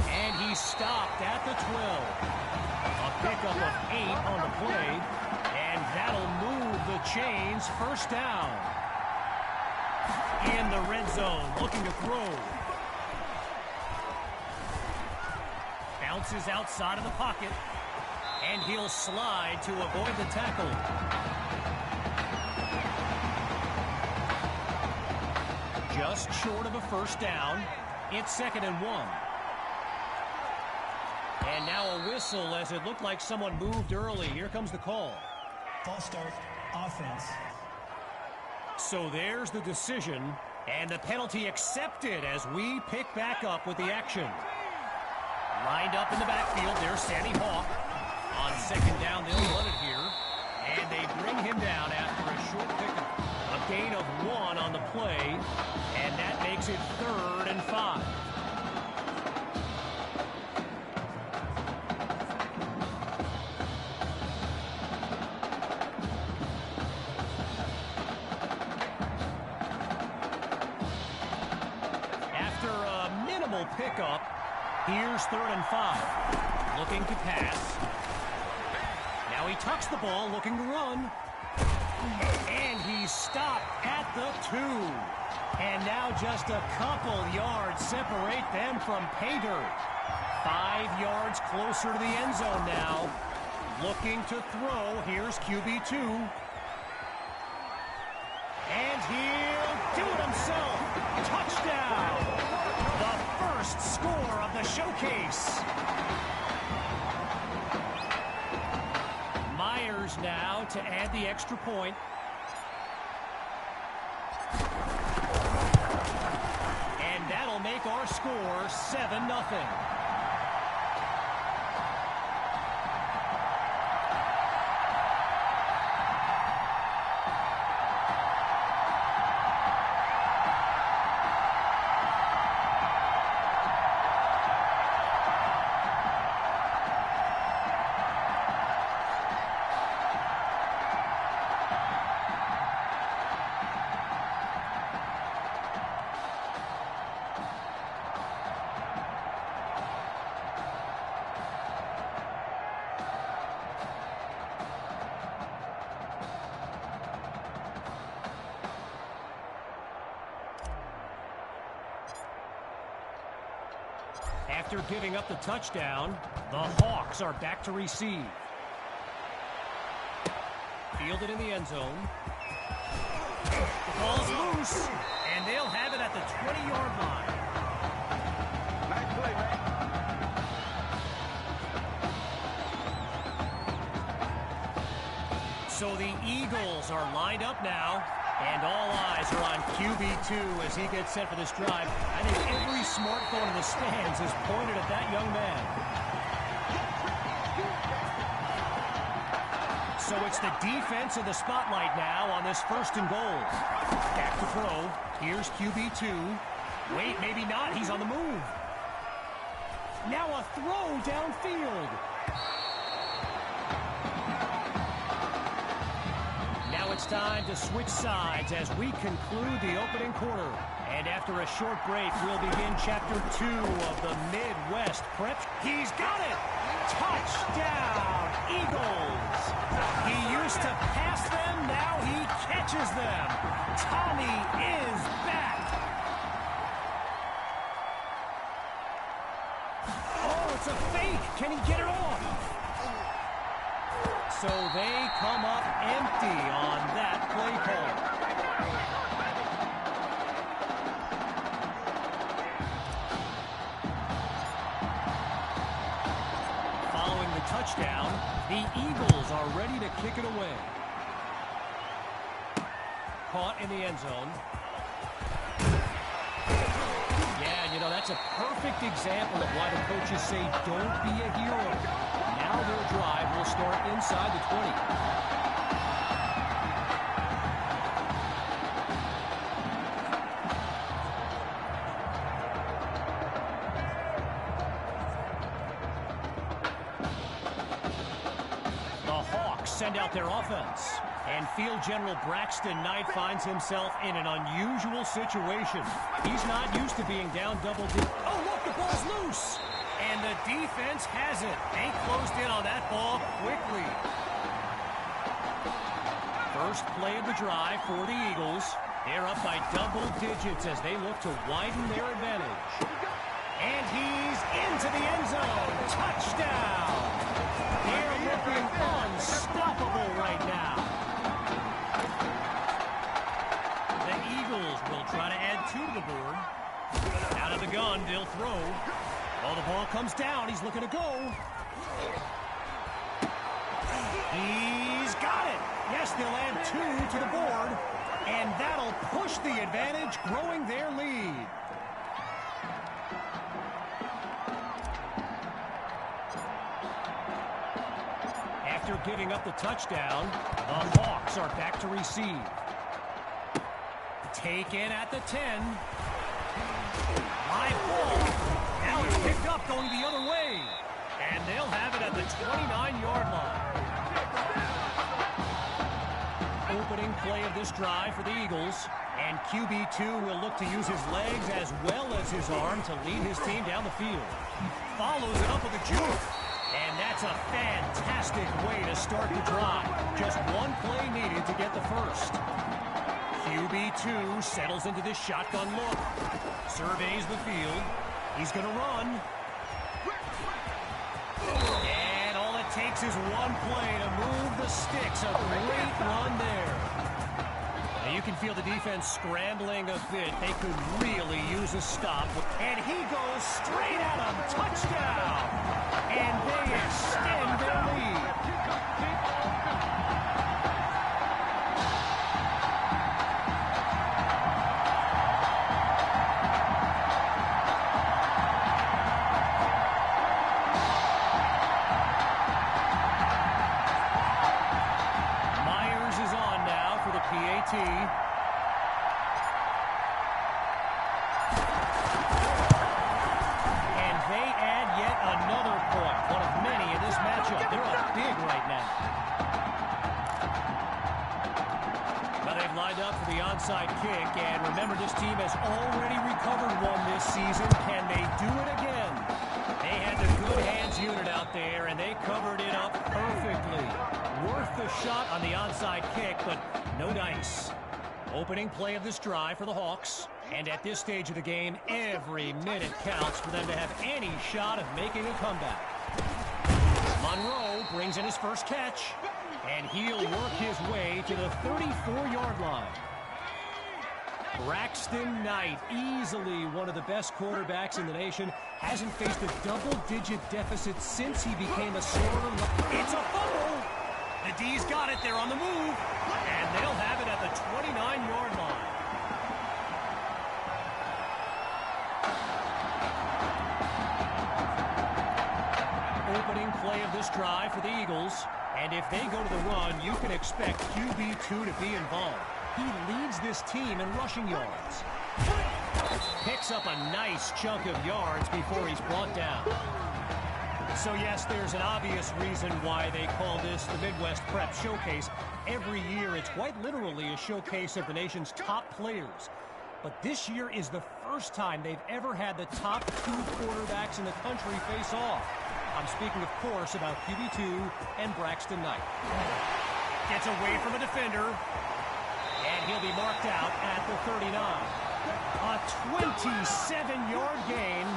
And he's stopped at the 12. A pickup of 8 on the play. And that'll move the chains. First down. In the red zone, looking to throw. Bounces outside of the pocket. And he'll slide to avoid the tackle. Just short of a first down. It's 2nd and 1. And now a whistle as it looked like someone moved early. Here comes the call. False start, offense. So there's the decision, and the penalty accepted as we pick back up with the action. Lined up in the backfield, there's Sandy Hawk. On second down, they'll run it here. And they bring him down after a short pickup. A gain of 1 on the play, and that makes it 3rd and 5. pickup. Here's 3rd and 5. Looking to pass. Now he tucks the ball, looking to run. And he's stopped at the 2. And now just a couple yards separate them from pay dirt. 5 yards closer to the end zone now. Looking to throw. Here's QB2. And he'll do it himself. Touchdown. The first score of the showcase. Myers now to add the extra point. And that'll make our score 7-0. After giving up the touchdown, the Hawks are back to receive. Fielded in the end zone. The ball's loose, and they'll have it at the 20-yard line. Nice play, man. So the Eagles are lined up now. And all eyes are on QB2 as he gets set for this drive. I think every smartphone in the stands is pointed at that young man. So it's the defense in the spotlight now on this 1st and goal. Back to throw. Here's QB2. Wait, maybe not. He's on the move. Now a throw downfield. It's time to switch sides as we conclude the opening quarter. And after a short break, we'll begin Chapter 2 of the Midwest Prep. He's got it! Touchdown, Eagles! He used to pass them, now he catches them. Tommy is back. Oh, it's a fake. Can he get it off? So they come up empty on that play call. Following the touchdown, the Eagles are ready to kick it away. Caught in the end zone. Yeah, you know, that's a perfect example of why the coaches say don't be a hero. Now their drive will start inside the 20. The Hawks send out their offense. And Field General Braxton Knight finds himself in an unusual situation. He's not used to being down double digits. Oh, look, the ball's loose. And the defense has it. They closed in on that ball quickly. First play of the drive for the Eagles. They're up by double digits as they look to widen their advantage. And he's into the end zone. Touchdown! They're looking unstoppable right now. The Eagles will try to add 2 to the board. Out of the gun, they'll throw. Oh, the ball comes down. He's looking to go. He's got it. Yes, they'll add 2 to the board. And that'll push the advantage, growing their lead. After giving up the touchdown, the Hawks are back to receive. Taken at the 10. Live ball. Now it's picked up going the other way. And they'll have it at the 29-yard line. Opening play of this drive for the Eagles. And QB2 will look to use his legs as well as his arm to lead his team down the field. Follows it up with a juke. And that's a fantastic way to start the drive. Just one play needed to get the first. QB2 settles into this shotgun look. Surveys the field. He's going to run. And all it takes is one play to move the sticks. A great run there. Now you can feel the defense scrambling a bit. They could really use a stop. And he goes straight at him. Touchdown. And they extend their lead. Myers is on now for the PAT. And they add yet another point, one of many in this matchup. They're up big right now. Now they've lined up for the onside kick, and remember, this team has already recovered one this season. Can they do it again? They had the good hands unit out there, and they covered it up perfectly. Worth the shot on the onside kick, but no dice. Opening play of this drive for the Hawks. And at this stage of the game, every minute counts for them to have any shot of making a comeback. Monroe brings in his first catch, and he'll work his way to the 34-yard line. Braxton Knight, easily one of the best quarterbacks in the nation, hasn't faced a double-digit deficit since he became a starter. It's a fumble! The D's got it, they're on the move, and they'll have it at the 29-yard line. Opening play of this drive for the Eagles, and if they go to the run, you can expect QB2 to be involved. He leads this team in rushing yards. Picks up a nice chunk of yards before he's brought down. So yes, there's an obvious reason why they call this the Midwest Prep Showcase. Every year, it's quite literally a showcase of the nation's top players. But this year is the first time they've ever had the top two quarterbacks in the country face off. I'm speaking, of course, about QB2 and Braxton Knight. Gets away from a defender, and he'll be marked out at the 39. A 27-yard gain,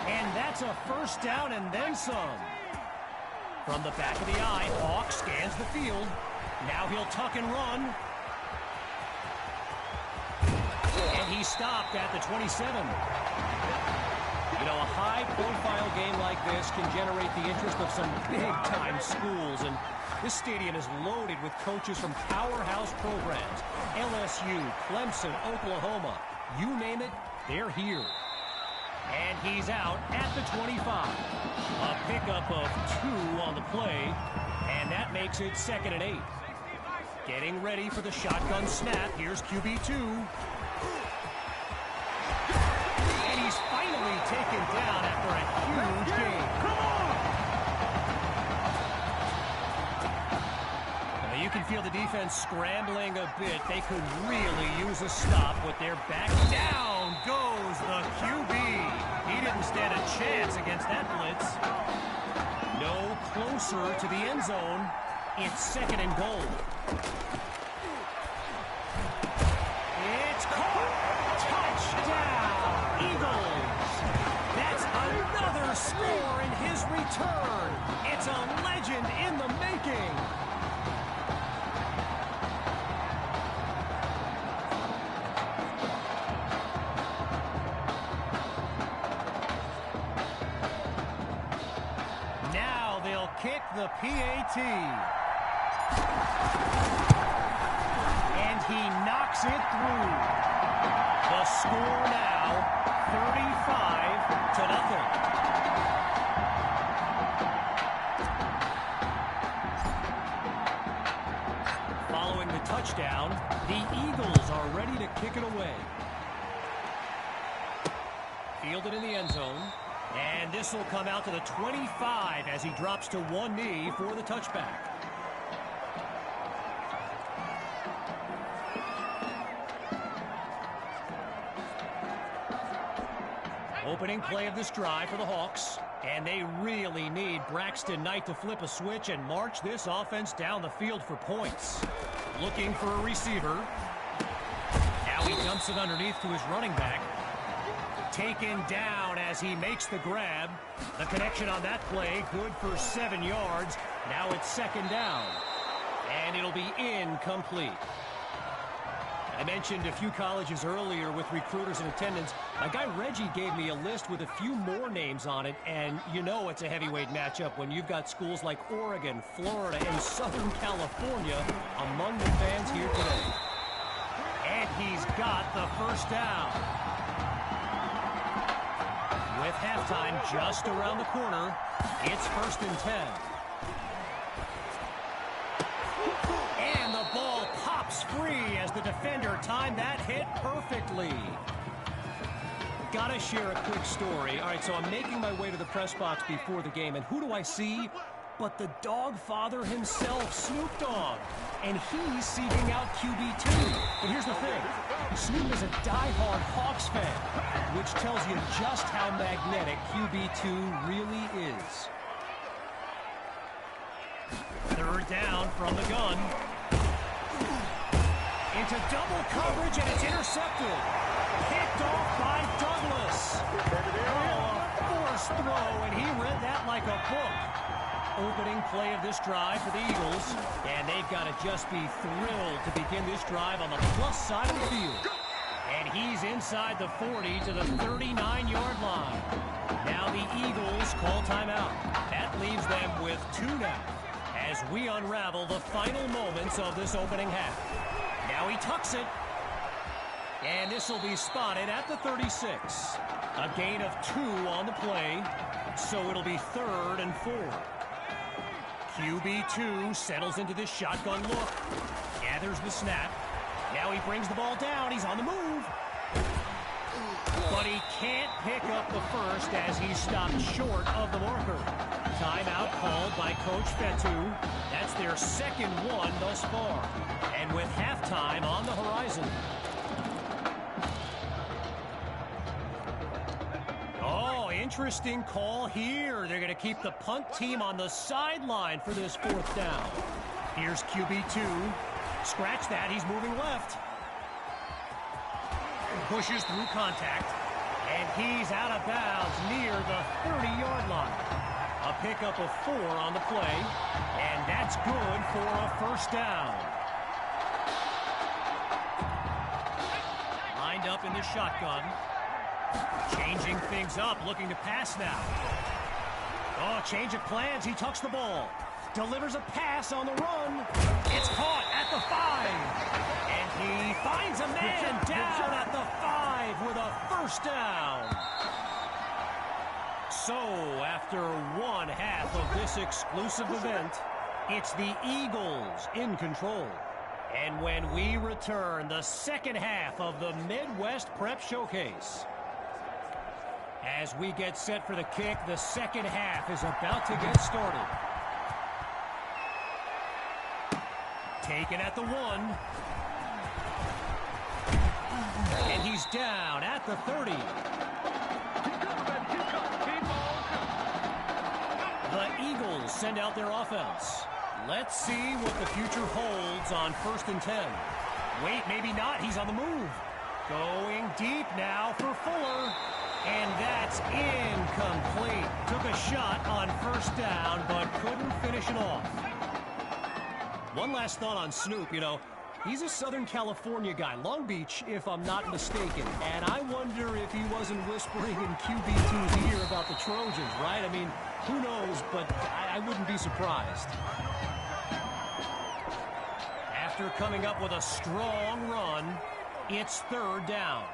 and that's a first down and then some. From the back of the eye, Hawk scans the field. Now he'll tuck and run. And he stopped at the 27. You know, a high-profile game like this can generate the interest of some big-time schools, and this stadium is loaded with coaches from powerhouse programs. LSU, Clemson, Oklahoma, you name it, they're here. And he's out at the 25. A pickup of 2 on the play, and that makes it 2nd and 8. Getting ready for the shotgun snap. Here's QB2. And he's finally taken down after a huge gain. Now you can feel the defense scrambling a bit. They could really use a stop with their back. Down goes the QB. He didn't stand a chance against that blitz. No closer to the end zone. It's 2nd and goal. It's caught. Touchdown, Eagles. That's another score in his return. It's a legend in the making. Now they'll kick the PAT. And he knocks it through. The score now, 35-0. Following the touchdown, the Eagles are ready to kick it away. Fielded in the end zone. And this will come out to the 25 as he drops to one knee for the touchback. Opening play of this drive for the Hawks. And they really need Braxton Knight to flip a switch and march this offense down the field for points. Looking for a receiver. Now he dumps it underneath to his running back. Taken down as he makes the grab. The connection on that play, good for 7 yards. Now it's second down. And it'll be incomplete. I mentioned a few colleges earlier with recruiters in attendance. My guy Reggie gave me a list with a few more names on it, and you know it's a heavyweight matchup when you've got schools like Oregon, Florida, and Southern California among the fans here today. And he's got the first down. With halftime just around the corner, it's 1st and 10. And the ball pops free as the defender timed that hit perfectly. Gotta share a quick story. All right, so I'm making my way to the press box before the game, and who do I see but the dog father himself, Snoop Dogg. And he's seeking out QB2. But here's the thing. Snoop is a diehard Hawks fan, which tells you just how magnetic QB2 really is. Third down from the gun. Into double coverage, and it's intercepted. Picked off by Douglas. Forced throw, and he read that like a book. Opening play of this drive for the Eagles, and they've got to just be thrilled to begin this drive on the plus side of the field. And he's inside the 40 to the 39-yard line. Now the Eagles call timeout. That leaves them with 2 now as we unravel the final moments of this opening half. Now he tucks it, and this will be spotted at the 36. A gain of 2 on the play, so it'll be 3rd and 4. QB2 settles into this shotgun look. Gathers the snap. Now he brings the ball down. He's on the move. But he can't pick up the first as he stopped short of the marker. Timeout called by Coach Fetu. That's their second one thus far. And with halftime on the horizon. Interesting call here. They're going to keep the punt team on the sideline for this 4th down. Here's QB2. Scratch that. He's moving left. Pushes through contact. And he's out of bounds near the 30-yard line. A pickup of 4 on the play. And that's good for a 1st down. Lined up in the shotgun. Changing things up, looking to pass now. Oh, change of plans. He tucks the ball. Delivers a pass on the run. It's caught at the 5. And he finds a man down at the 5 with a 1st down. So, after 1 half of this exclusive event, it's the Eagles in control. And when we return, the 2nd half of the Midwest Prep Showcase. As we get set for the kick, the 2nd half is about to get started. Taken at the 1. And he's down at the 30. The Eagles send out their offense. Let's see what the future holds on 1st and 10. Wait, maybe not. He's on the move. Going deep now for Fuller. And that's incomplete. Took a shot on 1st down, but couldn't finish it off. One last thought on Snoop. You know, he's a Southern California guy, Long Beach, if I'm not mistaken. And I wonder if he wasn't whispering in QB2's ear about the Trojans, right? I mean, who knows, but I wouldn't be surprised. After coming up with a strong run, it's 3rd down.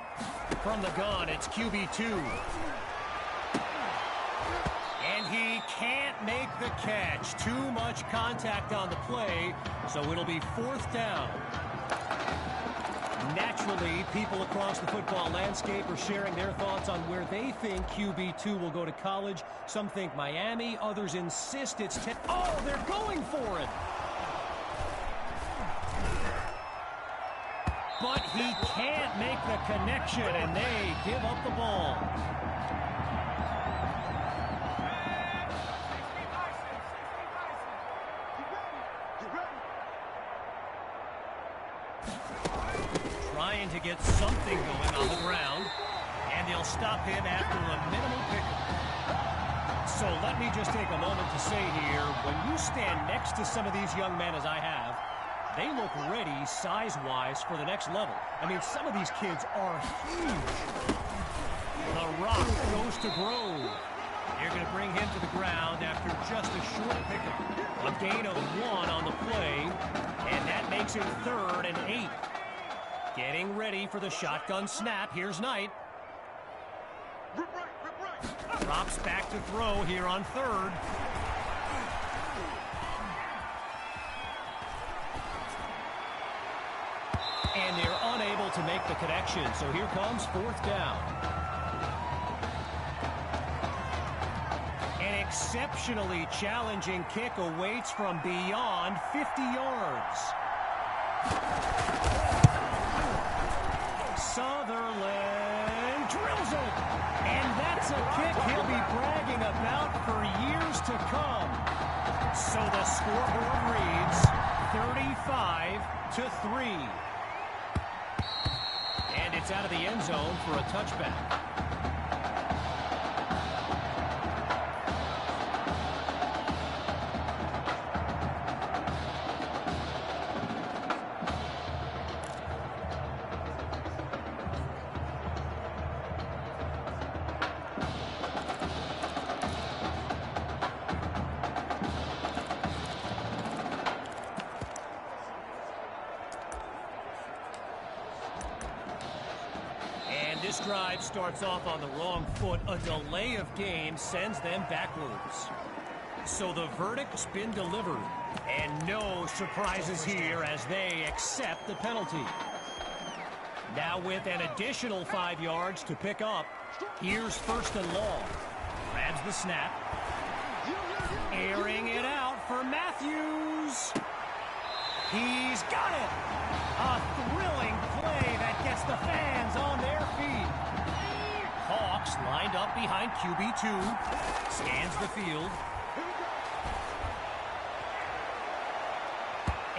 From the gun, it's QB2. And he can't make the catch. Too much contact on the play, so it'll be 4th down. Naturally, people across the football landscape are sharing their thoughts on where they think QB2 will go to college. Some think Miami, others insist it's Oh, they're going for it! But he can't make the connection, and they give up the ball. Trying to get something going on the ground, and they'll stop him after a minimal pickup. So let me just take a moment to say here, when you stand next to some of these young men as I have, they look ready size-wise for the next level. I mean, some of these kids are huge. The Rock goes to Grove. They're going to bring him to the ground after just a short pickup. A gain of 1 on the play, and that makes it 3rd and 8. Getting ready for the shotgun snap. Here's Knight. Drops back to throw here on 3rd. And they're unable to make the connection. So here comes 4th down. An exceptionally challenging kick awaits from beyond 50 yards. Sutherland drills it. And that's a kick he'll be bragging about for years to come. So the scoreboard reads 35-3. And it's out of the end zone for a touchback. This drive starts off on the wrong foot. A delay of game sends them backwards. So the verdict's been delivered. And no surprises here as they accept the penalty. Now with an additional 5 yards to pick up, here's 1st and long. Grabs the snap. Airing it out for Matthews. He's got it. A thrilling play that gets the fans on their feet. Hawks lined up behind QB2. Scans the field.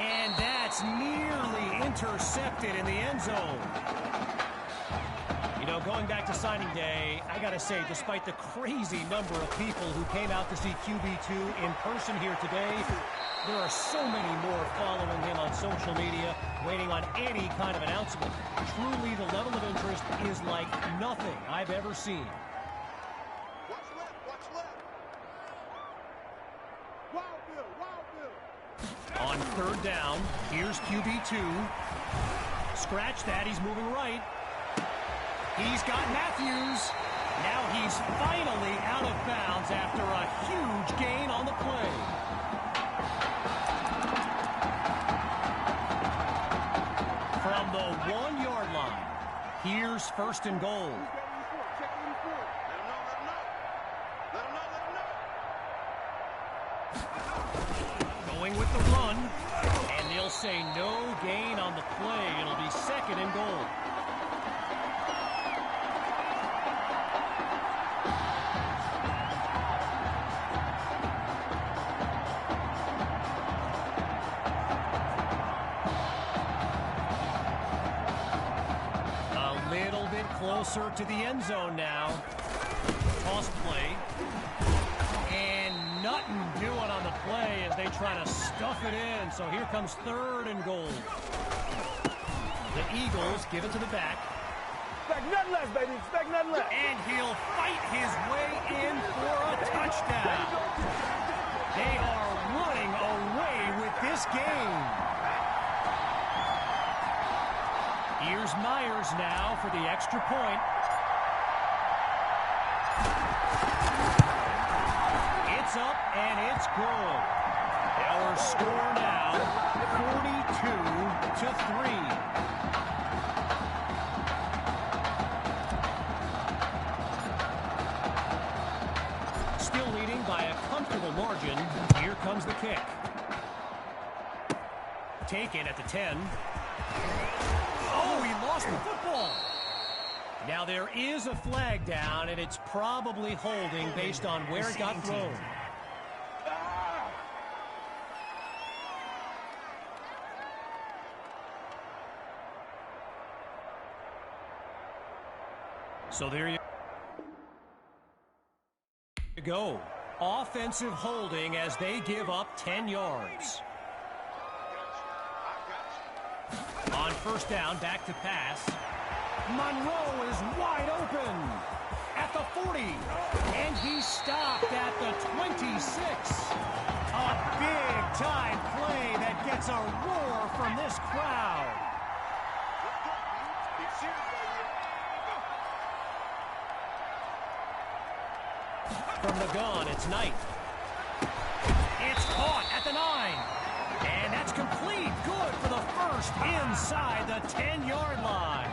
And that's nearly intercepted in the end zone. You know, going back to signing day, I got to say, despite the crazy number of people who came out to see QB2 in person here today, there are so many more following him on social media, waiting on any kind of announcement. Truly, the level of interest is like nothing I've ever seen. On 3rd down, here's QB2. Scratch that, he's moving right. He's got Matthews. Now he's finally out of bounds after a huge gain on the play. From the 1-yard line, here's 1st and goal. Going with the run, and they'll say no gain on the play. It'll be 2nd and goal. Closer to the end zone now. Toss play. And nothing doing on the play as they try to stuff it in. So here comes 3rd and goal. The Eagles give it to the back. Expect nothing less, baby. Expect nothing less. And he'll fight his way in for a touchdown. They are running away with this game. Here's Myers now for the extra point. It's up and it's good. Our score now 42-3. Still leading by a comfortable margin. Here comes the kick. taken at the 10. Oh, he lost the football. Now there is a flag down, and it's probably holding based on where it got thrown. So there you go. Offensive holding as they give up 10 yards. On first down, back to pass. Monroe is wide open at the 40, and he stopped at the 26. A big-time play that gets a roar from this crowd. From the gun, it's Knight. It's caught at the 9. And that's complete. Good for the first inside the 10-yard line.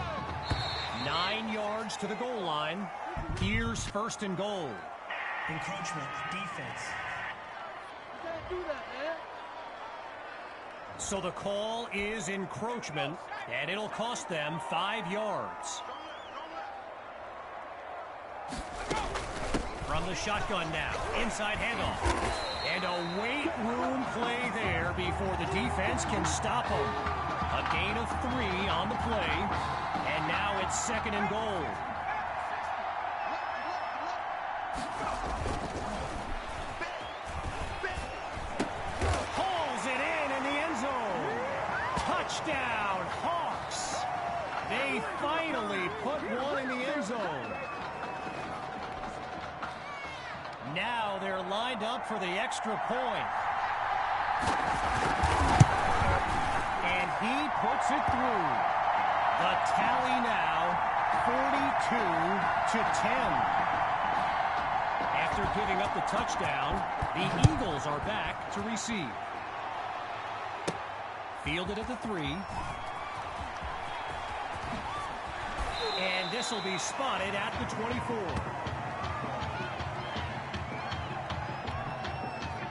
9 yards to the goal line. Here's first and goal. Encroachment, defense. You can't do that, man. So the call is encroachment, and it'll cost them 5 yards. From the shotgun now, inside handoff. And a weight room play there before the defense can stop them. A gain of 3 on the play, and now it's second and goal. Hauls it in the end zone. Touchdown, Hawks. They finally put one in the end zone. Now they're lined up for the extra point. And he puts it through. The tally now, 42-10. After giving up the touchdown, the Eagles are back to receive. Fielded at the 3. And this will be spotted at the 24.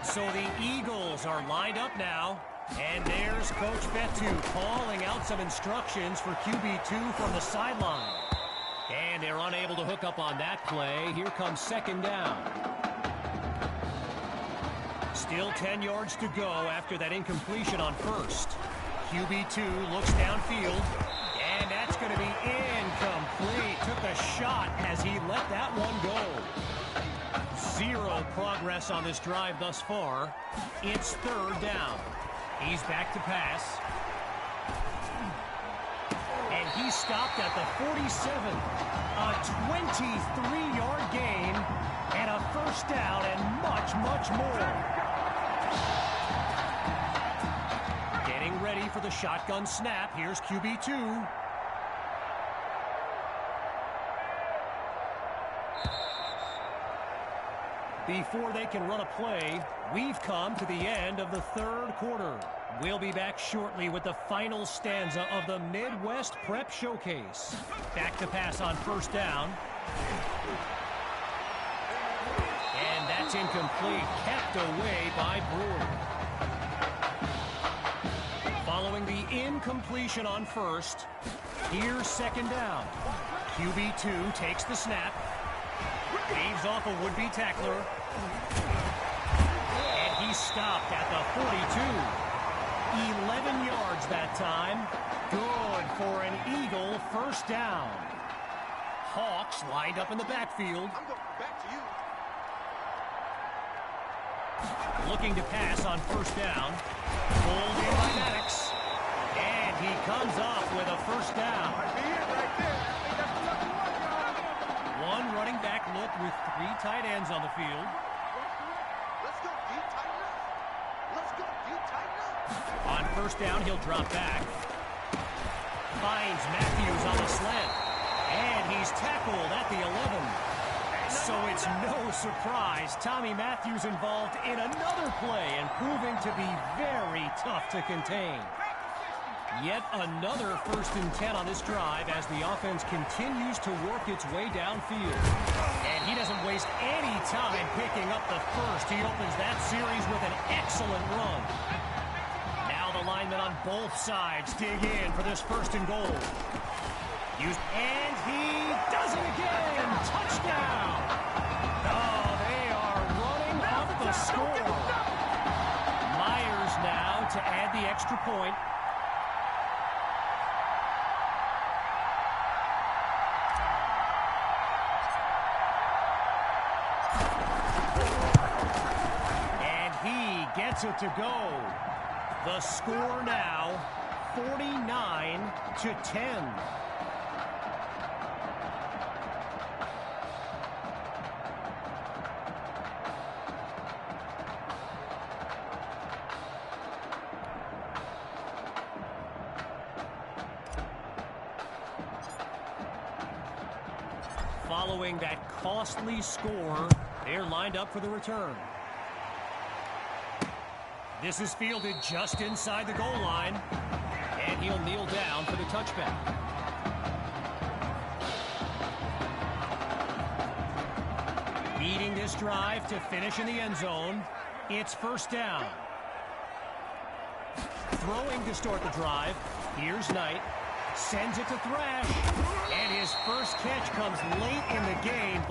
So the Eagles are lined up now, and there's Coach Betu calling out some instructions for QB2 from the sideline. And they're unable to hook up on that play. Here comes second down. Still 10 yards to go after that incompletion on first. QB2 looks downfield, and that's going to be incomplete. Took a shot as he let that one go. 0 progress on this drive thus far. It's third down. He's back to pass. And he stopped at the 47. A 23-yard gain and a first down and much, much more. Getting ready for the shotgun snap. Here's QB2. Before they can run a play, we've come to the end of the third quarter. We'll be back shortly with the final stanza of the Midwest Prep Showcase. Back to pass on first down. And that's incomplete, kept away by Brewer. Following the incompletion on first, here's second down. QB2 takes the snap. Waves off a would-be tackler. And he stopped at the 42. 11 yards that time. Good for an Eagle first down. Hawks lined up in the backfield. Looking to pass on first down. Pulled in by Maddox. And he comes up with a first down. One running back look with 3 tight ends on the field. Let's go deep, tighten up. Let's go deep, tighten up. On first down, he'll drop back. Finds Matthews on the slant. And he's tackled at the 11. So it's no surprise Tommy Matthews involved in another play and proving to be very tough to contain. Yet another first and 10 on this drive as the offense continues to work its way downfield. And he doesn't waste any time picking up the first. He opens that series with an excellent run. Now the line linemen on both sides dig in for this first and goal. And he does it again. Touchdown. Oh, they are running up the score. Myers now to add the extra point. And he gets it to go. The score now 49-10. Following that costly score, they're lined up for the return. This is fielded just inside the goal line, and he'll kneel down for the touchback. Leading this drive to finish in the end zone, it's first down. Throwing to start the drive, here's Knight. Sends it to Thrash, and his first catch comes late in the game.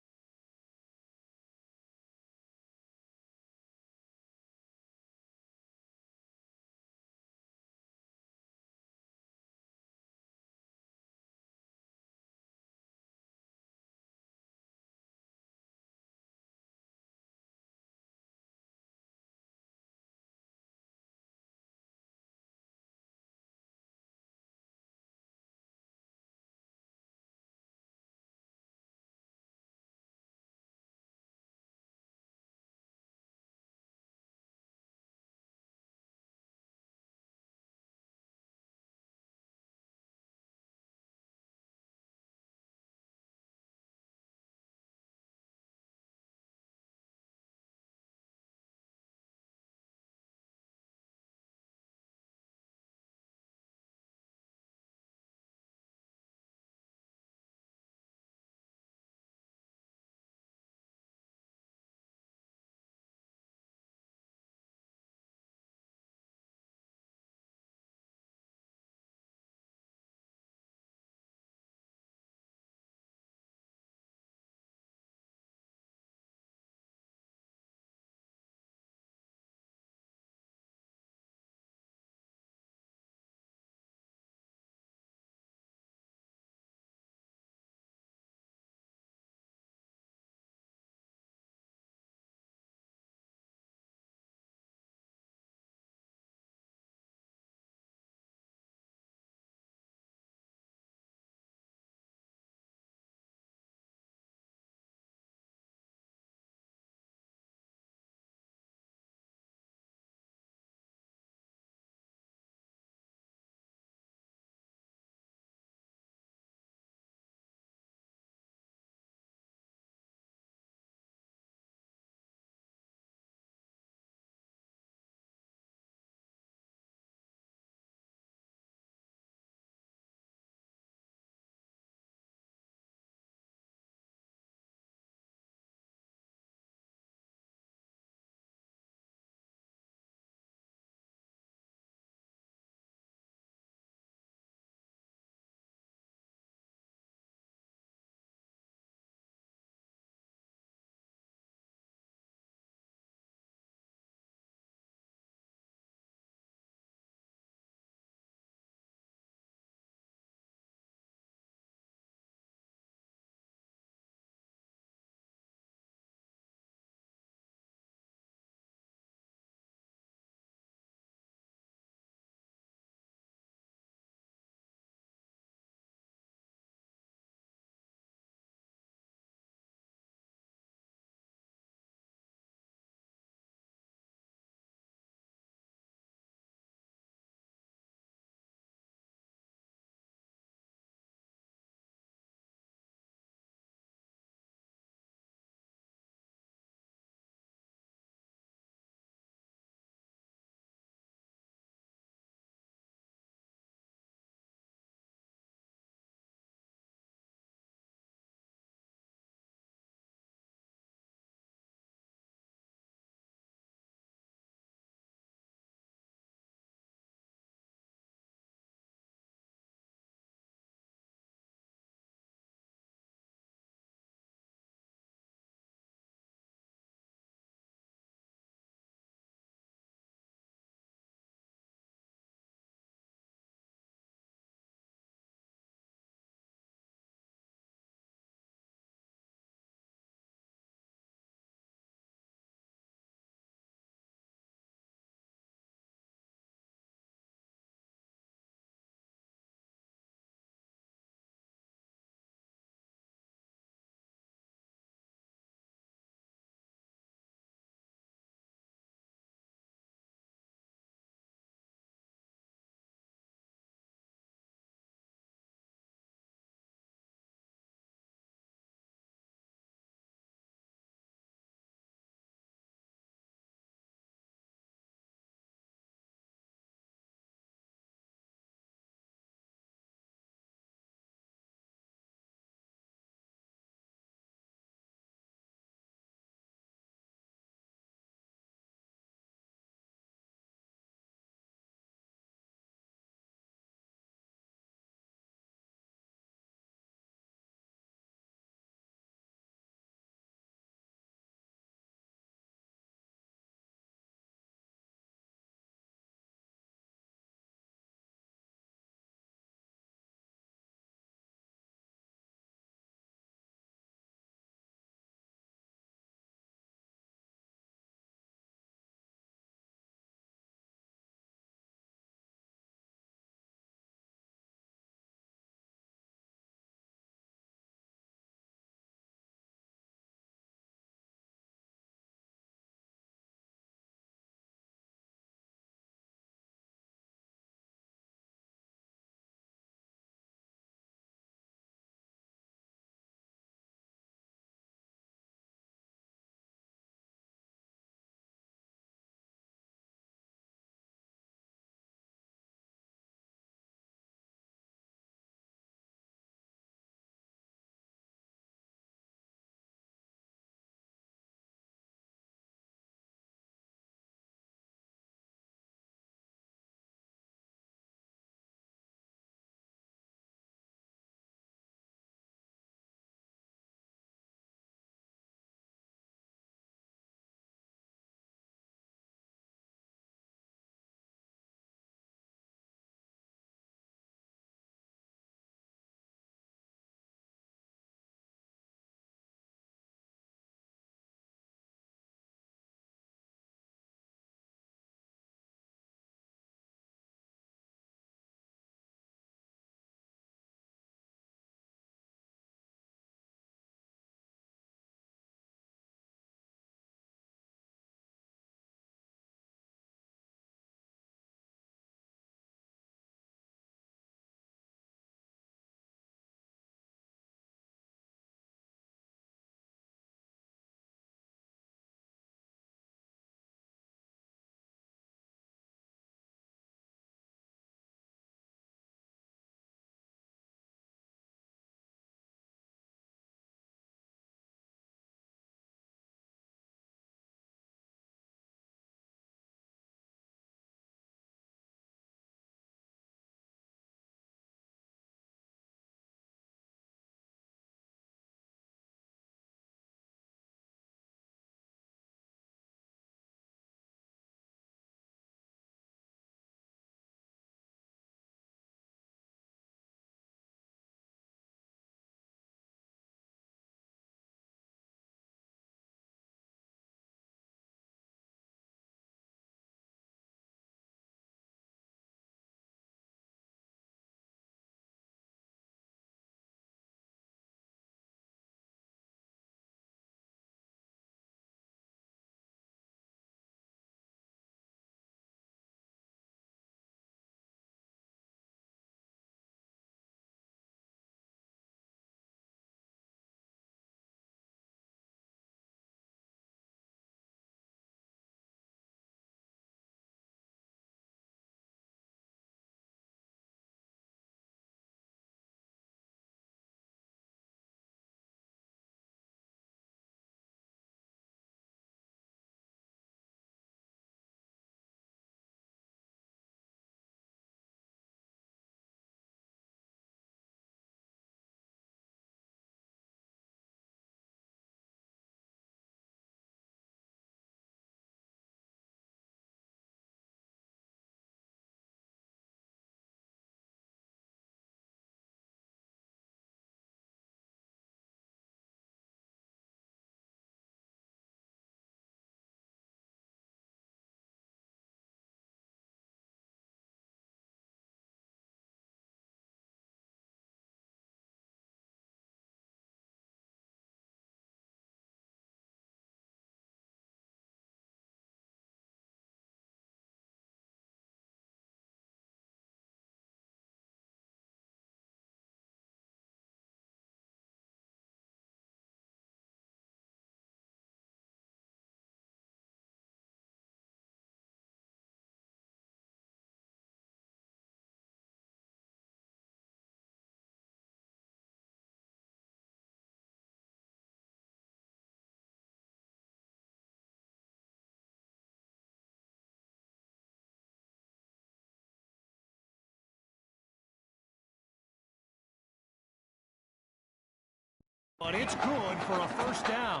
But it's good for a first down.